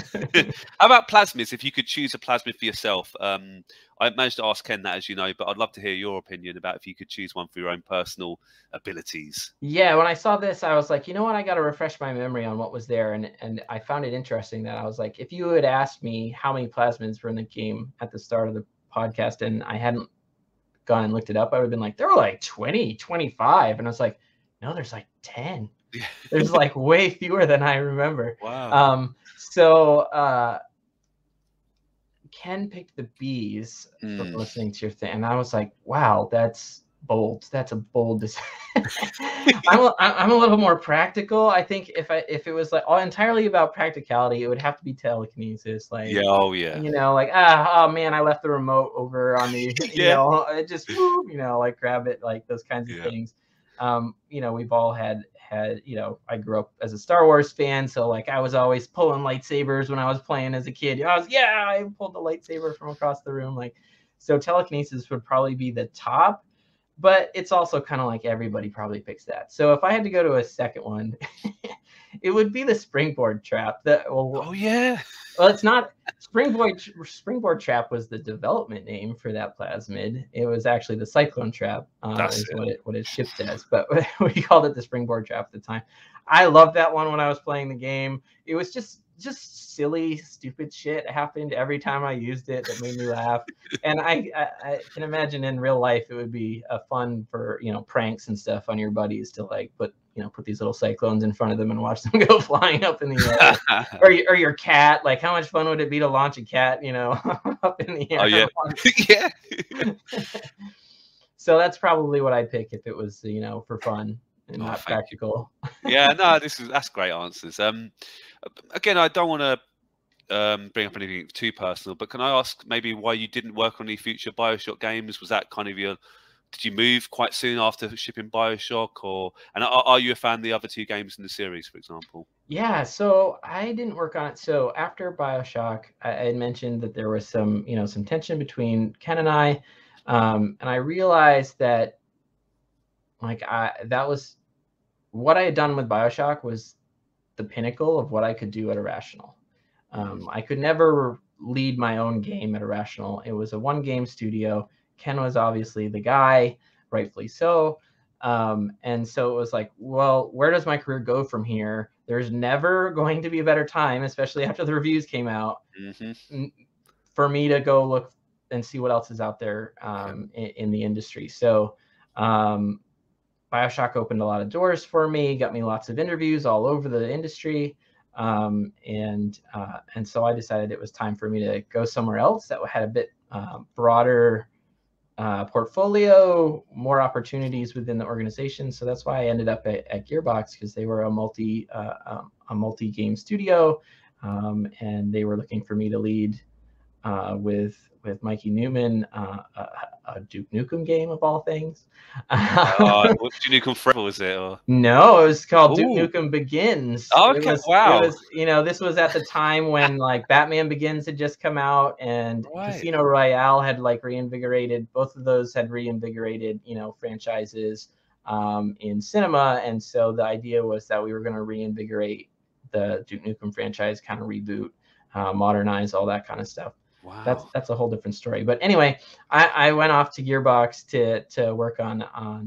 How about plasmids? If you could choose a plasmid for yourself, I managed to ask Ken that, as you know, but I'd love to hear your opinion about if you could choose one for your own personal abilities. Yeah, when I saw this, I was like, you know what? I got to refresh my memory on what was there, and I found it interesting that I was like, if you had asked me how many plasmids were in the game at the start of the podcast, and I hadn't gone and looked it up, I would have been like, there were like 20, 25, and I was like, no, there's like 10. There's like way fewer than I remember. Wow. So Ken picked the bees from listening to your thing, and I was like, wow, that's bold. That's a bold decision. I'm a little more practical. I think if it was like entirely about practicality, it would have to be telekinesis. Like, like, oh man, I left the remote over on the just like grab it, like those kinds of things. We've all had, I grew up as a Star Wars fan, so like I was always pulling lightsabers when I was playing as a kid. I pulled the lightsaber from across the room. Like, so telekinesis would probably be the top, but it's also kind of like everybody probably picks that. So if I had to go to a second one, it would be the springboard trap. Well, it's not springboard trap was the development name for that plasmid. It was actually the cyclone trap, is what it shipped as, but we called it the springboard trap at the time. I loved that one when I was playing the game. It was just just silly, stupid shit happened every time I used it that made me laugh. And I can imagine in real life it would be fun for, you know, pranks and stuff on your buddies to like put these little cyclones in front of them and watch them go flying up in the air. Or your cat. Like, how much fun would it be to launch a cat, you know, up in the air? Oh yeah, yeah. So that's probably what I'd pick if it was, you know, for fun and not practical. Yeah, no, that's great answers. Again, I don't want to bring up anything too personal, but can I ask maybe why you didn't work on any future Bioshock games? Was that kind of did you move quite soon after shipping Bioshock, and are you a fan of the other 2 games in the series, for example? Yeah, so I didn't work on it. So after Bioshock, I had mentioned that there was some, you know, some tension between Ken and I, and I realized that like that was what I had done with Bioshock was the pinnacle of what I could do at Irrational. I could never lead my own game at Irrational. It was a 1-game studio. Ken was obviously the guy, rightfully so. And so it was like, well, where does my career go from here? There's never going to be a better time, especially after the reviews came out, for me to go look and see what else is out there in the industry. So Bioshock opened a lot of doors for me, got me lots of interviews all over the industry. And so I decided it was time for me to go somewhere else that had a bit broader portfolio, more opportunities within the organization. So that's why I ended up at Gearbox, because they were a multi-game studio, and they were looking for me to lead with Mikey Newman, a Duke Nukem game of all things. What Duke Nukem Forever was it? Or? No, it was called Duke Nukem Begins. Oh, okay, wow. It was, you know, this was at the time when like Batman Begins had just come out, and Casino Royale had like reinvigorated. Both of those had reinvigorated, you know, franchises in cinema, and so the idea was that we were going to reinvigorate the Duke Nukem franchise, kind of reboot, modernize, all that kind of stuff. Wow. That's a whole different story. But anyway, I went off to Gearbox to work on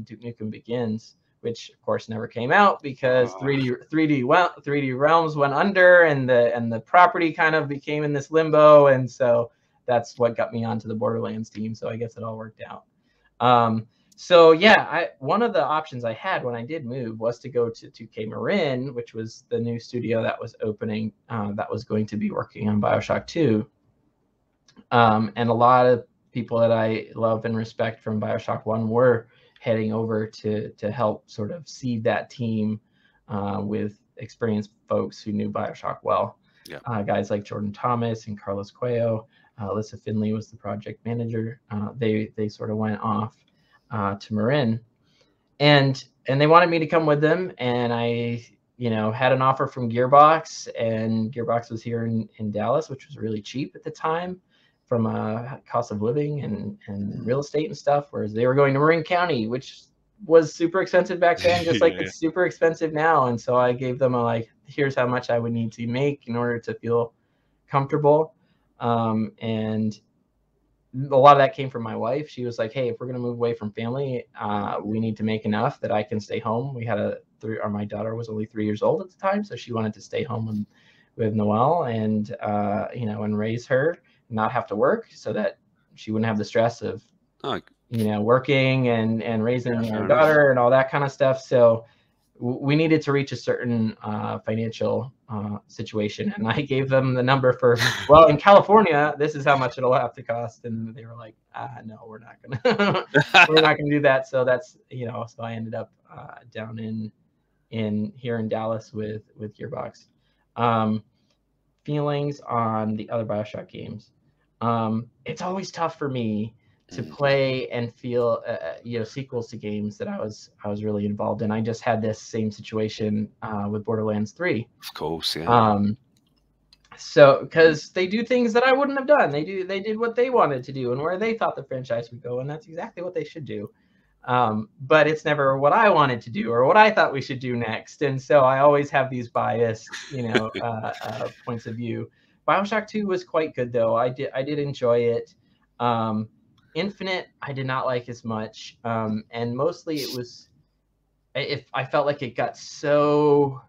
Duke Nukem Begins, which of course never came out because 3D Realms went under, and the property kind of became in this limbo, and so that's what got me onto the Borderlands team. So I guess it all worked out. So yeah, one of the options I had when I did move was to go to 2K Marin, which was the new studio that was opening, that was going to be working on Bioshock 2. And a lot of people that I love and respect from Bioshock 1 were heading over to help sort of seed that team with experienced folks who knew Bioshock well. Yeah. Guys like Jordan Thomas and Carlos Cuello. Alyssa Finley was the project manager. They sort of went off to Marin, and they wanted me to come with them, and I, you know, had an offer from Gearbox, and Gearbox was here in Dallas, which was really cheap at the time from a cost of living and real estate and stuff, whereas they were going to Marin County, which was super expensive back then, just like it's super expensive now. And so I gave them here's how much I would need to make in order to feel comfortable. And a lot of that came from my wife. She was like, hey, if we're going to move away from family, we need to make enough that I can stay home. We had my daughter was only 3 years old at the time, so she wanted to stay home with Noelle and, you know, and raise her, not have to work, so that she wouldn't have the stress of, you know, working and raising our daughter and all that kind of stuff. So we needed to reach a certain financial situation, and I gave them the number for, well, in California, this is how much it'll have to cost, and they were like, no, we're not gonna do that. So that's, you know, so I ended up down here in Dallas with Gearbox. Feelings on the other Bioshock games. It's always tough for me to play and feel, you know, sequels to games that I was really involved in. I just had this same situation with Borderlands 3. Of course, yeah. So because they do things that I wouldn't have done. They did what they wanted to do and where they thought the franchise would go, and that's exactly what they should do. But it's never what I wanted to do or what I thought we should do next. And so I always have these biased, you know, points of view. Bioshock 2 was quite good, though. I did enjoy it. Infinite, I did not like as much. And mostly it was, I felt like it got so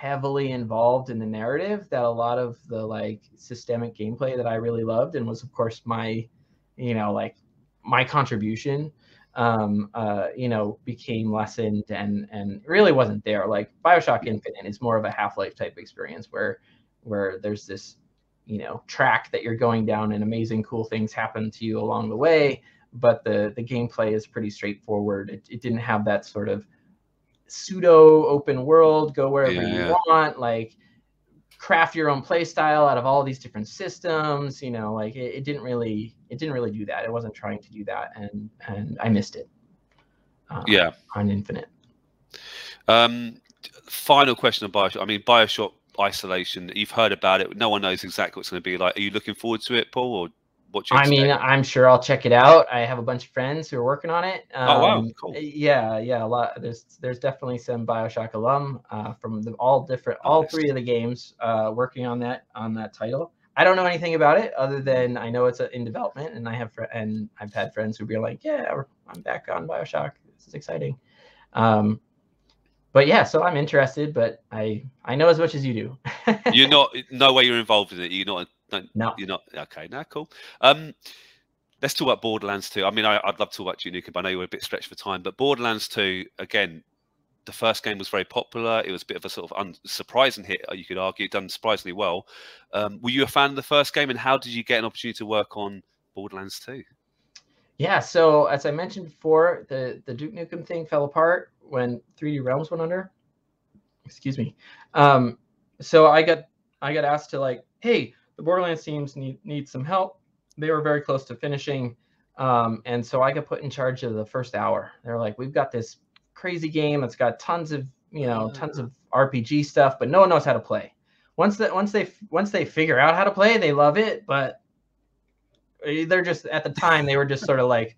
heavily involved in the narrative that a lot of the like systemic gameplay that I really loved and was of course my, you know, like my contribution, you know, became lessened and really wasn't there. Like Bioshock Infinite is more of a Half-Life type experience where there's this, you know, track that you're going down and amazing cool things happen to you along the way, but the gameplay is pretty straightforward. It didn't have that sort of pseudo open world, go wherever you want, like craft your own play style out of all these different systems, you know, like it didn't really do that. It wasn't trying to do that, and I missed it on Infinite. Final question of Bioshock. I mean, Bioshock Isolation, you've heard about it, no one knows exactly what it's going to be like. Are you looking forward to it, Paul, or what do you expect? I mean, I'm sure I'll check it out. I have a bunch of friends who are working on it. Oh wow, cool. Yeah, a lot. There's definitely some Bioshock alum from all three of the games working on that title. I don't know anything about it other than I know it's in development, and I've had friends who be like, yeah, I'm back on Bioshock. This is exciting. But yeah, so I'm interested, but I know as much as you do. You're not, no way you're involved in it. You're not. No, you're not. Okay, no, cool. Let's talk about Borderlands 2. I mean, I'd love to talk about Duke Nukem, but I know you were a bit stretched for time. But Borderlands 2, again, the first game was very popular. It was a bit of a sort of surprising hit, you could argue, done surprisingly well. Were you a fan of the first game, and how did you get an opportunity to work on Borderlands 2? Yeah, so as I mentioned before, the Duke Nukem thing fell apart when 3D Realms went under. Excuse me. So I got asked to, like, hey, the Borderlands teams need some help. They were very close to finishing, and so I got put in charge of the first hour. They're like, we've got this crazy game that's got tons of RPG stuff, but no one knows how to play. Once they figure out how to play, they love it, but they're just, at the time, they were just sort of like,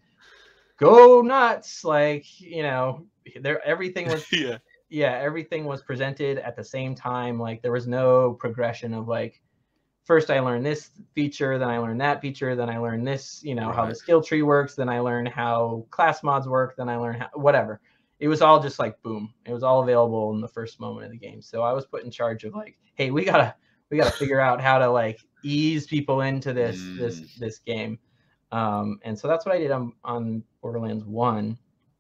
go nuts, like, you know, everything was everything was presented at the same time. Like there was no progression of like, first I learned this feature, then I learned that feature, then I learned this, you know, how the skill tree works, then I learned how class mods work, then I learned how whatever. It was all just like boom. It was all available in the first moment of the game. So I was put in charge of like, hey, we gotta figure out how to like ease people into this game. And so that's what I did on Borderlands 1.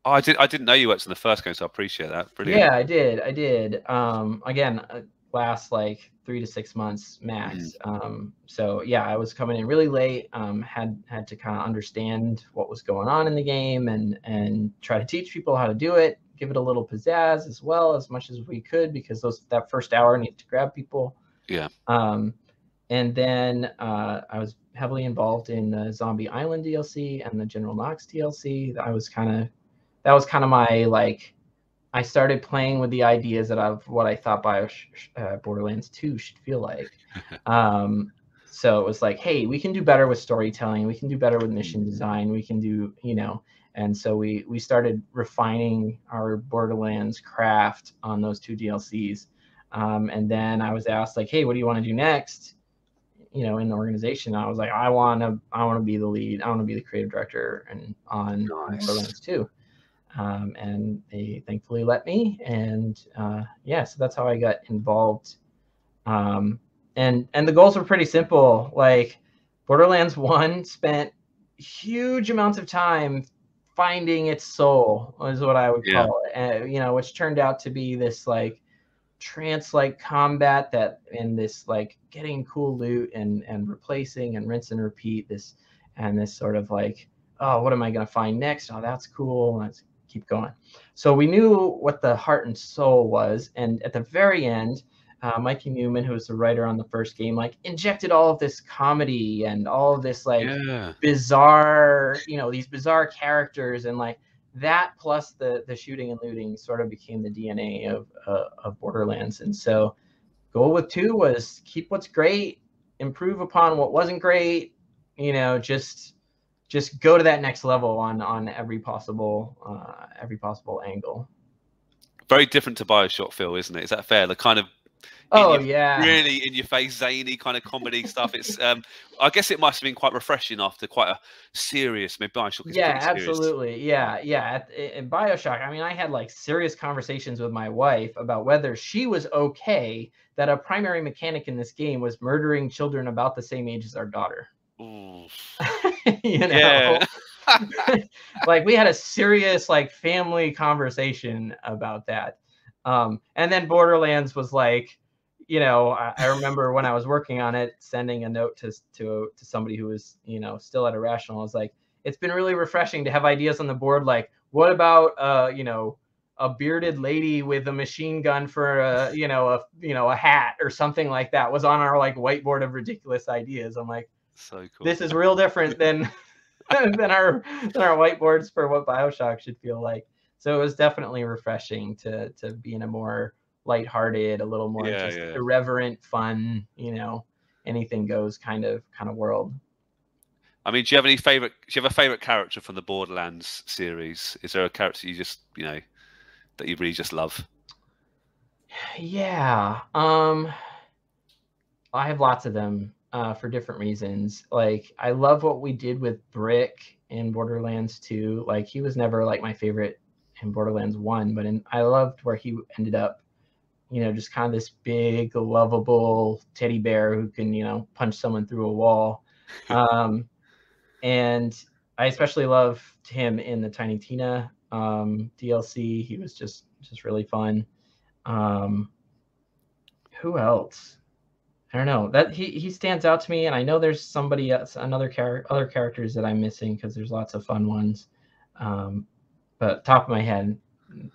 Oh, I didn't know you worked on the first game, so I appreciate that. Brilliant. Yeah, I did. Again, last like 3 to 6 months max. So yeah, I was coming in really late. Had to kind of understand what was going on in the game and try to teach people how to do it, give it a little pizzazz as well, as much as we could, because that first hour needed to grab people. Yeah. And then I was heavily involved in the Zombie Island DLC and the General Knox DLC. That was kind of my, like, I started playing with the ideas of what I thought Borderlands 2 should feel like. So it was like, hey, we can do better with storytelling. We can do better with mission design. We can do, you know, and so we started refining our Borderlands craft on those 2 DLCs. And then I was asked, like, hey, what do you want to do next? You know, in the organization, I was like, I want to be the lead. I want to be the creative director on Borderlands 2. And they thankfully let me, and so that's how I got involved. And the goals were pretty simple. Like Borderlands 1 spent huge amounts of time finding its soul, is what I would call it. And, you know, which turned out to be this like trance-like combat and this like getting cool loot and replacing and rinse and repeat this sort of like, oh, what am I going to find next? Oh, that's cool. Let's keep going. So we knew what the heart and soul was, and at the very end, Mikey Newman, who was the writer on the first game, like injected all of this comedy and all of this like bizarre, you know, these bizarre characters, and like that plus the shooting and looting sort of became the DNA of Borderlands. And so goal with 2 was keep what's great, improve upon what wasn't great, you know, just go to that next level on every possible angle. Very different to Bioshock, Phil, isn't it? Is that fair? The kind of, Oh yeah, really in your face, zany kind of comedy stuff. It's I guess it must have been quite refreshing after quite a serious. I mean, Bioshock is yeah, pretty serious. absolutely, yeah, yeah. In Bioshock, I mean, I had like serious conversations with my wife about whether she was okay that a primary mechanic in this game was murdering children about the same age as our daughter. Ooh. You know, Yeah. like we had a serious like family conversation about that. And then Borderlands was like, you know, I remember when I was working on it, sending a note to somebody who was, you know, still at Irrational. I was like, it's been really refreshing to have ideas on the board. Like, what about, you know, a bearded lady with a machine gun for a hat or something like that was on our like whiteboard of ridiculous ideas. I'm like, So cool. this is real different than than our whiteboards for what Bioshock should feel like. So it was definitely refreshing to be in a more lighthearted, a little more just irreverent, fun, you know, anything goes kind of world. I mean, do you have any favorite? Do you have a favorite character from the Borderlands series? Is there a character you just, you know, that you really just love? Yeah, I have lots of them for different reasons. Like, I love what we did with Brick in Borderlands 2. Like, he was never like my favorite in Borderlands 1, but I loved where he ended up, you know, just kind of this big, lovable teddy bear who can, you know, punch someone through a wall. And I especially loved him in the Tiny Tina DLC. He was just really fun. Who else? I don't know, that he stands out to me, and I know there's somebody else, other characters that I'm missing because there's lots of fun ones. But top of my head,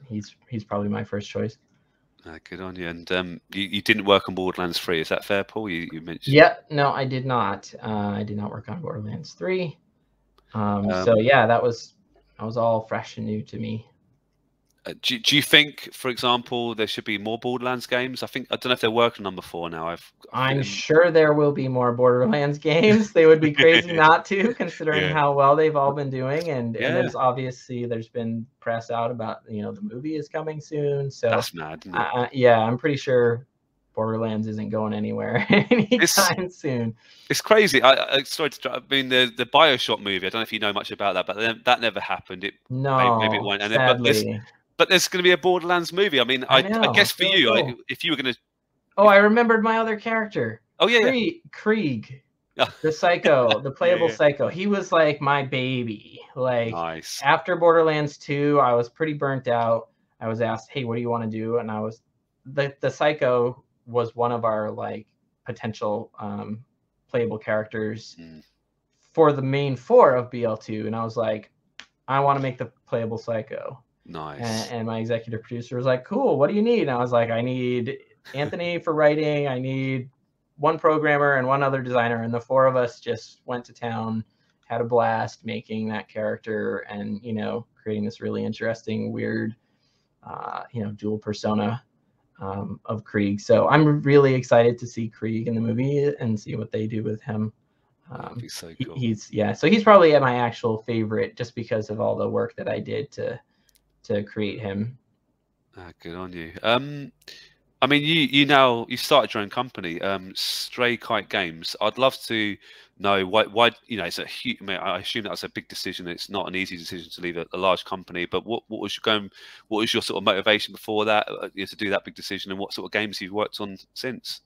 he's probably my first choice. Good on you. And you didn't work on Borderlands 3, is that fair, Paul? You mentioned. Yeah, no, I did not. I did not work on Borderlands 3. So yeah, that was all fresh and new to me. Do you think, for example, there should be more Borderlands games? I don't know if they're working on number 4 now. I'm sure there will be more Borderlands games. They would be crazy not to, considering how well they've all been doing. And there's been press out about, you know, the movie is coming soon. So that's mad, isn't it? Yeah, I'm pretty sure Borderlands isn't going anywhere anytime soon. It's crazy. I mean, the Bioshock movie, I don't know if you know much about that, but that never happened. Maybe it won't. And sadly. But there's going to be a Borderlands movie. I mean, I guess for you, cool. If you were going to... Oh, I remembered my other character. Oh, yeah. Krieg, the psycho, the playable psycho. He was like my baby. Like, nice. After Borderlands 2, I was pretty burnt out. I was asked, hey, what do you want to do? And I was... The psycho was one of our, like, potential playable characters for the main 4 of BL2. And I was like, I want to make the playable psycho. Nice. And my executive producer was like, cool, what do you need? And I was like, I need Anthony for writing. I need one programmer and one other designer. And the 4 of us just went to town, had a blast making that character and, you know, creating this really interesting, weird, you know, dual persona of Krieg. So I'm really excited to see Krieg in the movie and see what they do with him. That'd be so cool. So he's probably my actual favorite just because of all the work that I did to create him. Good on you. I mean, you started your own company, Stray Kite Games. I'd love to know why you know, it's a huge. I mean, I assume that was a big decision. It's not an easy decision to leave a large company. But what was your sort of motivation before that to do that big decision, and what sort of games you've worked on since?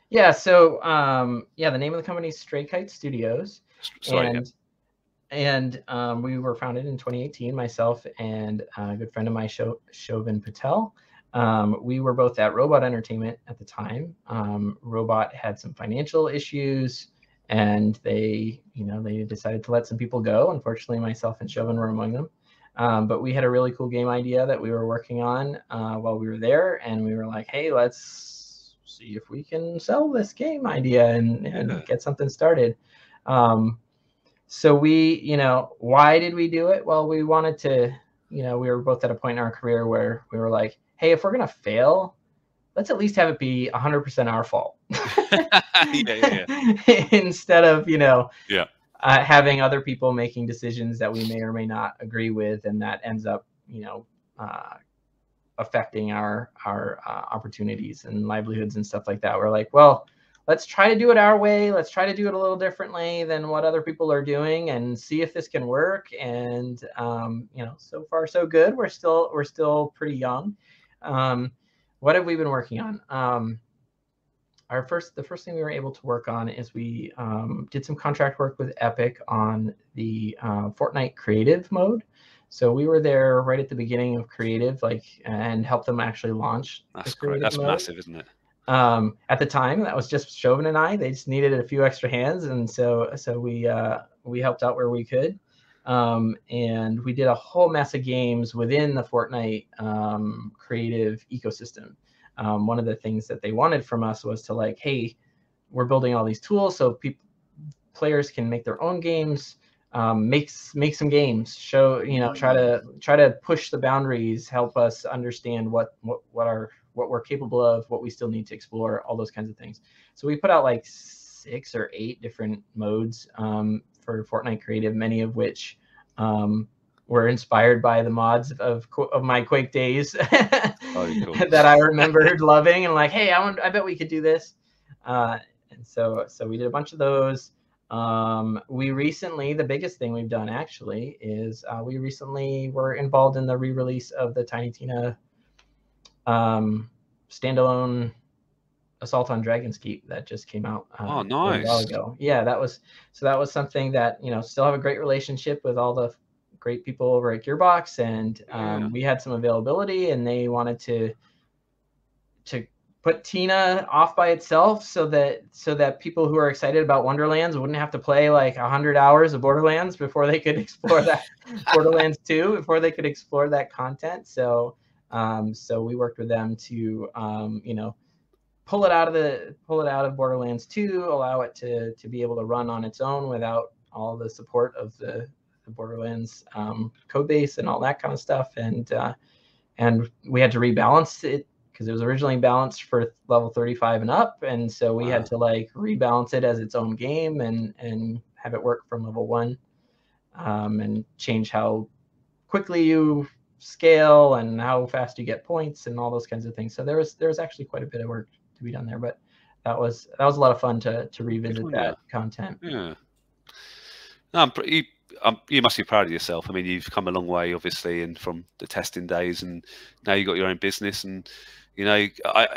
Yeah. So the name of the company is Stray Kite Studios. And we were founded in 2018, myself and a good friend of mine, Chauvin Patel. We were both at Robot Entertainment at the time. Robot had some financial issues, and they decided to let some people go. Unfortunately, myself and Chauvin were among them. But we had a really cool game idea that we were working on while we were there, and we were like, hey, let's see if we can sell this game idea and get something started. So we, you know, why did we do it? Well, we wanted to, you know, we were both at a point in our career where we were like, hey, if we're going to fail, let's at least have it be 100% our fault. Instead of, you know, having other people making decisions that we may or may not agree with. And that ends up, you know, affecting our opportunities and livelihoods and stuff like that. We're like, well, let's try to do it our way. Let's try to do it a little differently than what other people are doing, and see if this can work. And you know, so far so good. We're still pretty young. What have we been working on? The first thing we were able to work on is we did some contract work with Epic on the Fortnite creative mode. So we were there right at the beginning of creative, like, and helped them actually launch. That's great. That's massive, isn't it? At the time, that was just Chauvin and I. They just needed a few extra hands, and so we helped out where we could. And we did a whole mess of games within the Fortnite creative ecosystem. One of the things that they wanted from us was to, like, hey, we're building all these tools so players can make their own games, make some games, show, you know, try to push the boundaries, help us understand what we're capable of, what we still need to explore, all those kinds of things. So we put out like 6 or 8 different modes for Fortnite creative, many of which were inspired by the mods of my Quake days that I remembered loving, and like, hey, I bet we could do this. And so we did a bunch of those. We recently, the biggest thing we've done actually is we recently were involved in the re-release of the Tiny Tina standalone Assault on Dragon's Keep that just came out oh, nice. a while ago. Yeah, that was something that, you know, still have a great relationship with all the great people over at Gearbox, and we had some availability, and they wanted to put Tina off by itself so that people who are excited about Wonderlands wouldn't have to play like 100 hours of Borderlands before they could explore that Borderlands 2, before they could explore that content. So we worked with them to you know, pull it out of Borderlands 2, allow it to be able to run on its own without all the support of the Borderlands code base and all that kind of stuff. And we had to rebalance it because it was originally balanced for level 35 and up, and so we had to like rebalance it as its own game and have it work from level 1, and change how quickly you scale and how fast you get points and all those kinds of things. So there was actually quite a bit of work to be done there, but that was a lot of fun to revisit that content. Yeah. No, you must be proud of yourself. I mean, you've come a long way, obviously, and from the testing days, and now you've got your own business. And you know,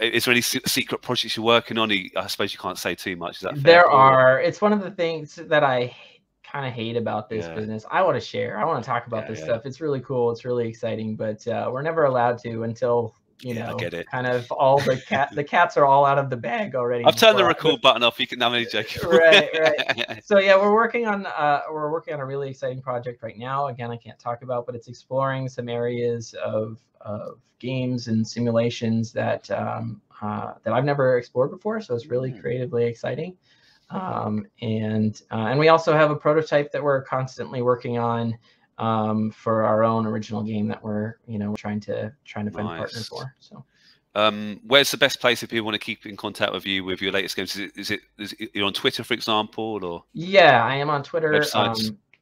is there any secret projects you're working on? I suppose you can't say too much. Is that fair? There are. It's one of the things that I kind of hate about this business. I want to share. I want to talk about this stuff. It's really cool. It's really exciting, but we're never allowed to until, you know, I get it. Kind of all the cats are all out of the bag already. I've turned the record button off. You can now only joking. Right. So yeah, we're working on a really exciting project right now. Again, I can't talk about, but it's exploring some areas of games and simulations that I've never explored before. So it's really creatively exciting. And we also have a prototype that we're constantly working on for our own original game that we're trying to find partners for. So where's the best place if people want to keep in contact with you with your latest games? Is it you're on Twitter, for example, or? Yeah, I am on Twitter.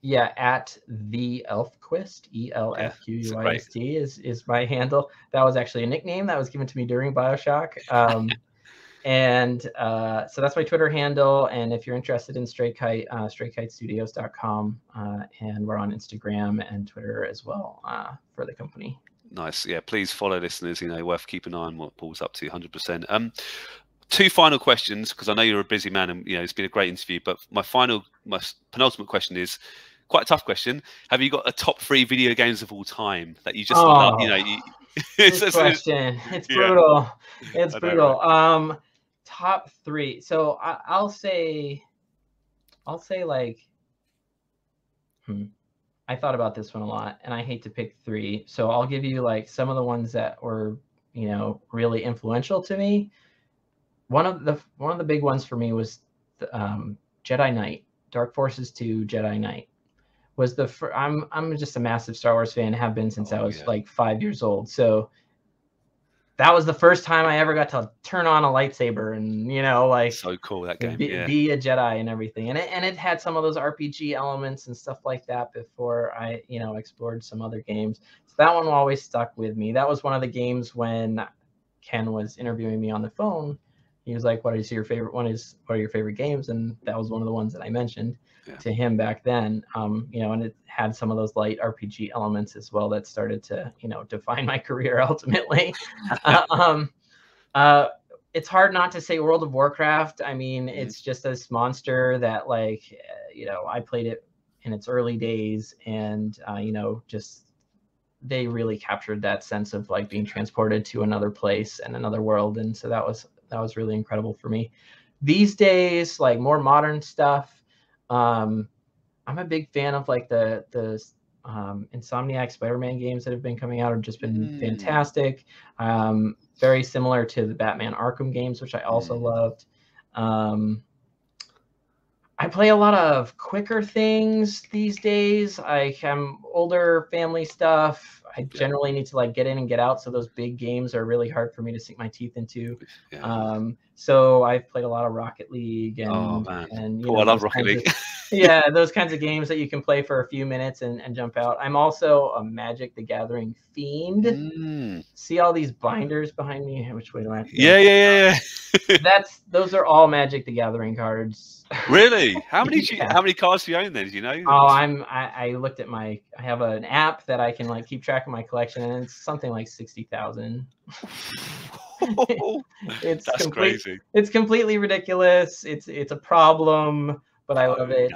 At the Elfquist, ELFQUIST is my handle. That was actually a nickname that was given to me during Bioshock. And so that's my Twitter handle. And if you're interested in Stray Kite, straykitestudios.com, and we're on Instagram and Twitter as well for the company. Nice. Yeah, please follow listeners. You know, worth keeping an eye on what Paul's up to. 100%. 2 final questions, because I know you're a busy man, and it's been a great interview. But my penultimate question is quite a tough question. Have you got a top 3 video games of all time that you just love? This question. It's brutal. It's brutal. Right? Top 3. So I'll say like, I thought about this one a lot, and I hate to pick 3. So I'll give you like some of the ones that were, really influential to me. One of the big ones for me was Jedi Knight. Dark Forces 2 Jedi Knight was I'm just a massive Star Wars fan, have been since I was like 5 years old. So that was the first time I ever got to turn on a lightsaber and, you know, like So cool, that game. be a Jedi and everything. And it had some of those RPG elements and stuff like that before I, you know, explored some other games. So that one always stuck with me. That was one of the games when Ken was interviewing me on the phone. He was like, what are your favorite games? And that was one of the ones that I mentioned to him back then. You know, and it had some of those light RPG elements as well that started to, you know, define my career ultimately. It's hard not to say World of Warcraft. I mean, it's just this monster that, like, you know, I played it in its early days, and you know, just they really captured that sense of like being transported to another place and another world, and so that was really incredible for me. These days, like more modern stuff, I'm a big fan of like the Insomniac Spider-Man games that have been coming out, have just been fantastic. Very similar to the Batman Arkham games, which I also loved. I play a lot of quicker things these days. I'm older family stuff. I generally need to like get in and get out, so those big games are really hard for me to sink my teeth into. So I've played a lot of Rocket League and you know, I love Rocket League. Yeah, those kinds of games that you can play for a few minutes and jump out. I'm also a Magic the Gathering fiend. See all these binders behind me? Which way do I have to go? Yeah. Those are all Magic the Gathering cards. Really? How many cards do you own then? Do you know? Oh, I looked at I have an app that I can like keep track of my collection, and it's something like 60,000. That's crazy. It's completely ridiculous. It's a problem, but I love it.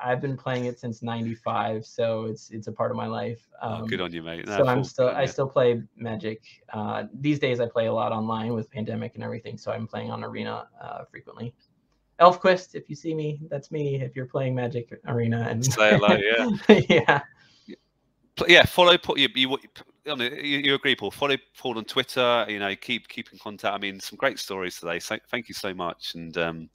I've been playing it since '95, so it's a part of my life. Good on you, mate. So I still play Magic. These days I play a lot online with pandemic and everything, so I'm playing on Arena frequently. Elfquist, if you see me, that's me. If you're playing Magic Arena, and say hello, follow Paul. You agree, Paul? Follow Paul on Twitter. You know, keep in contact. I mean, some great stories today. So thank you so much, and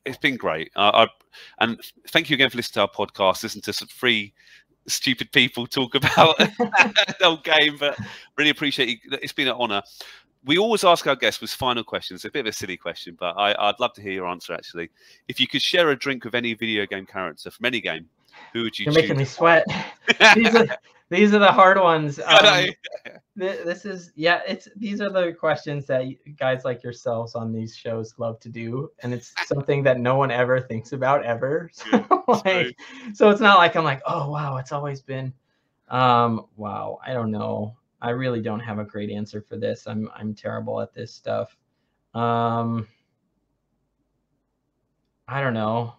it's been great. And thank you again for listening to our podcast. Listen to some free stupid people talk about the old game, but really appreciate you. It's been an honor. We always ask our guests with final questions. It's a bit of a silly question, but I'd love to hear your answer, actually. If you could share a drink with any video game character from any game, who would you choose? You're making me sweat. These are the hard ones. These are the questions that guys like yourselves on these shows love to do, and it's something that no one ever thinks about ever. So it's not like I'm like, oh wow, it's always been wow, I don't know. I really don't have a great answer for this. I'm terrible at this stuff. I don't know.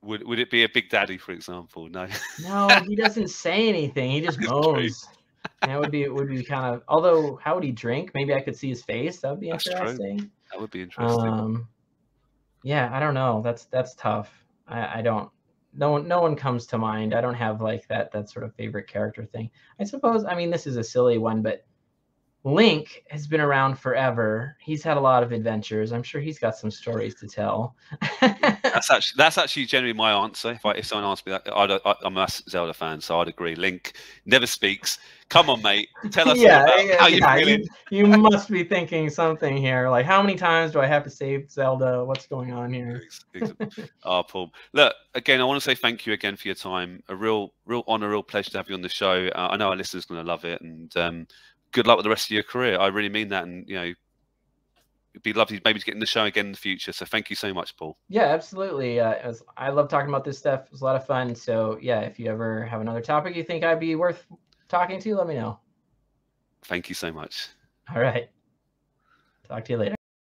Would it be a Big Daddy, for example? No. No, he doesn't say anything. He just moans. And it would be kind of. Although, how would he drink? Maybe I could see his face. That would be interesting. True. That would be interesting. Yeah, I don't know. That's tough. I don't. No one comes to mind. I don't have like that sort of favorite character thing. I suppose, I mean, this is a silly one, but Link has been around forever. He's had a lot of adventures. I'm sure he's got some stories to tell. That's actually generally my answer. If someone asked me that, I'm a Zelda fan, so I'd agree. Link never speaks. Come on, mate. Tell us how you're feeling. You must be thinking something here. Like, how many times do I have to save Zelda? What's going on here? Oh, Paul. Look, again, I want to say thank you again for your time. A real honor, real pleasure to have you on the show. I know our listeners are going to love it, and good luck with the rest of your career. I really mean that, and you know, it'd be lovely maybe to get in the show again in the future. So thank you so much, Paul. Yeah, absolutely. I love talking about this stuff. It was a lot of fun. So yeah, if you ever have another topic you think I'd be worth talking to, let me know. Thank you so much. All right. Talk to you later.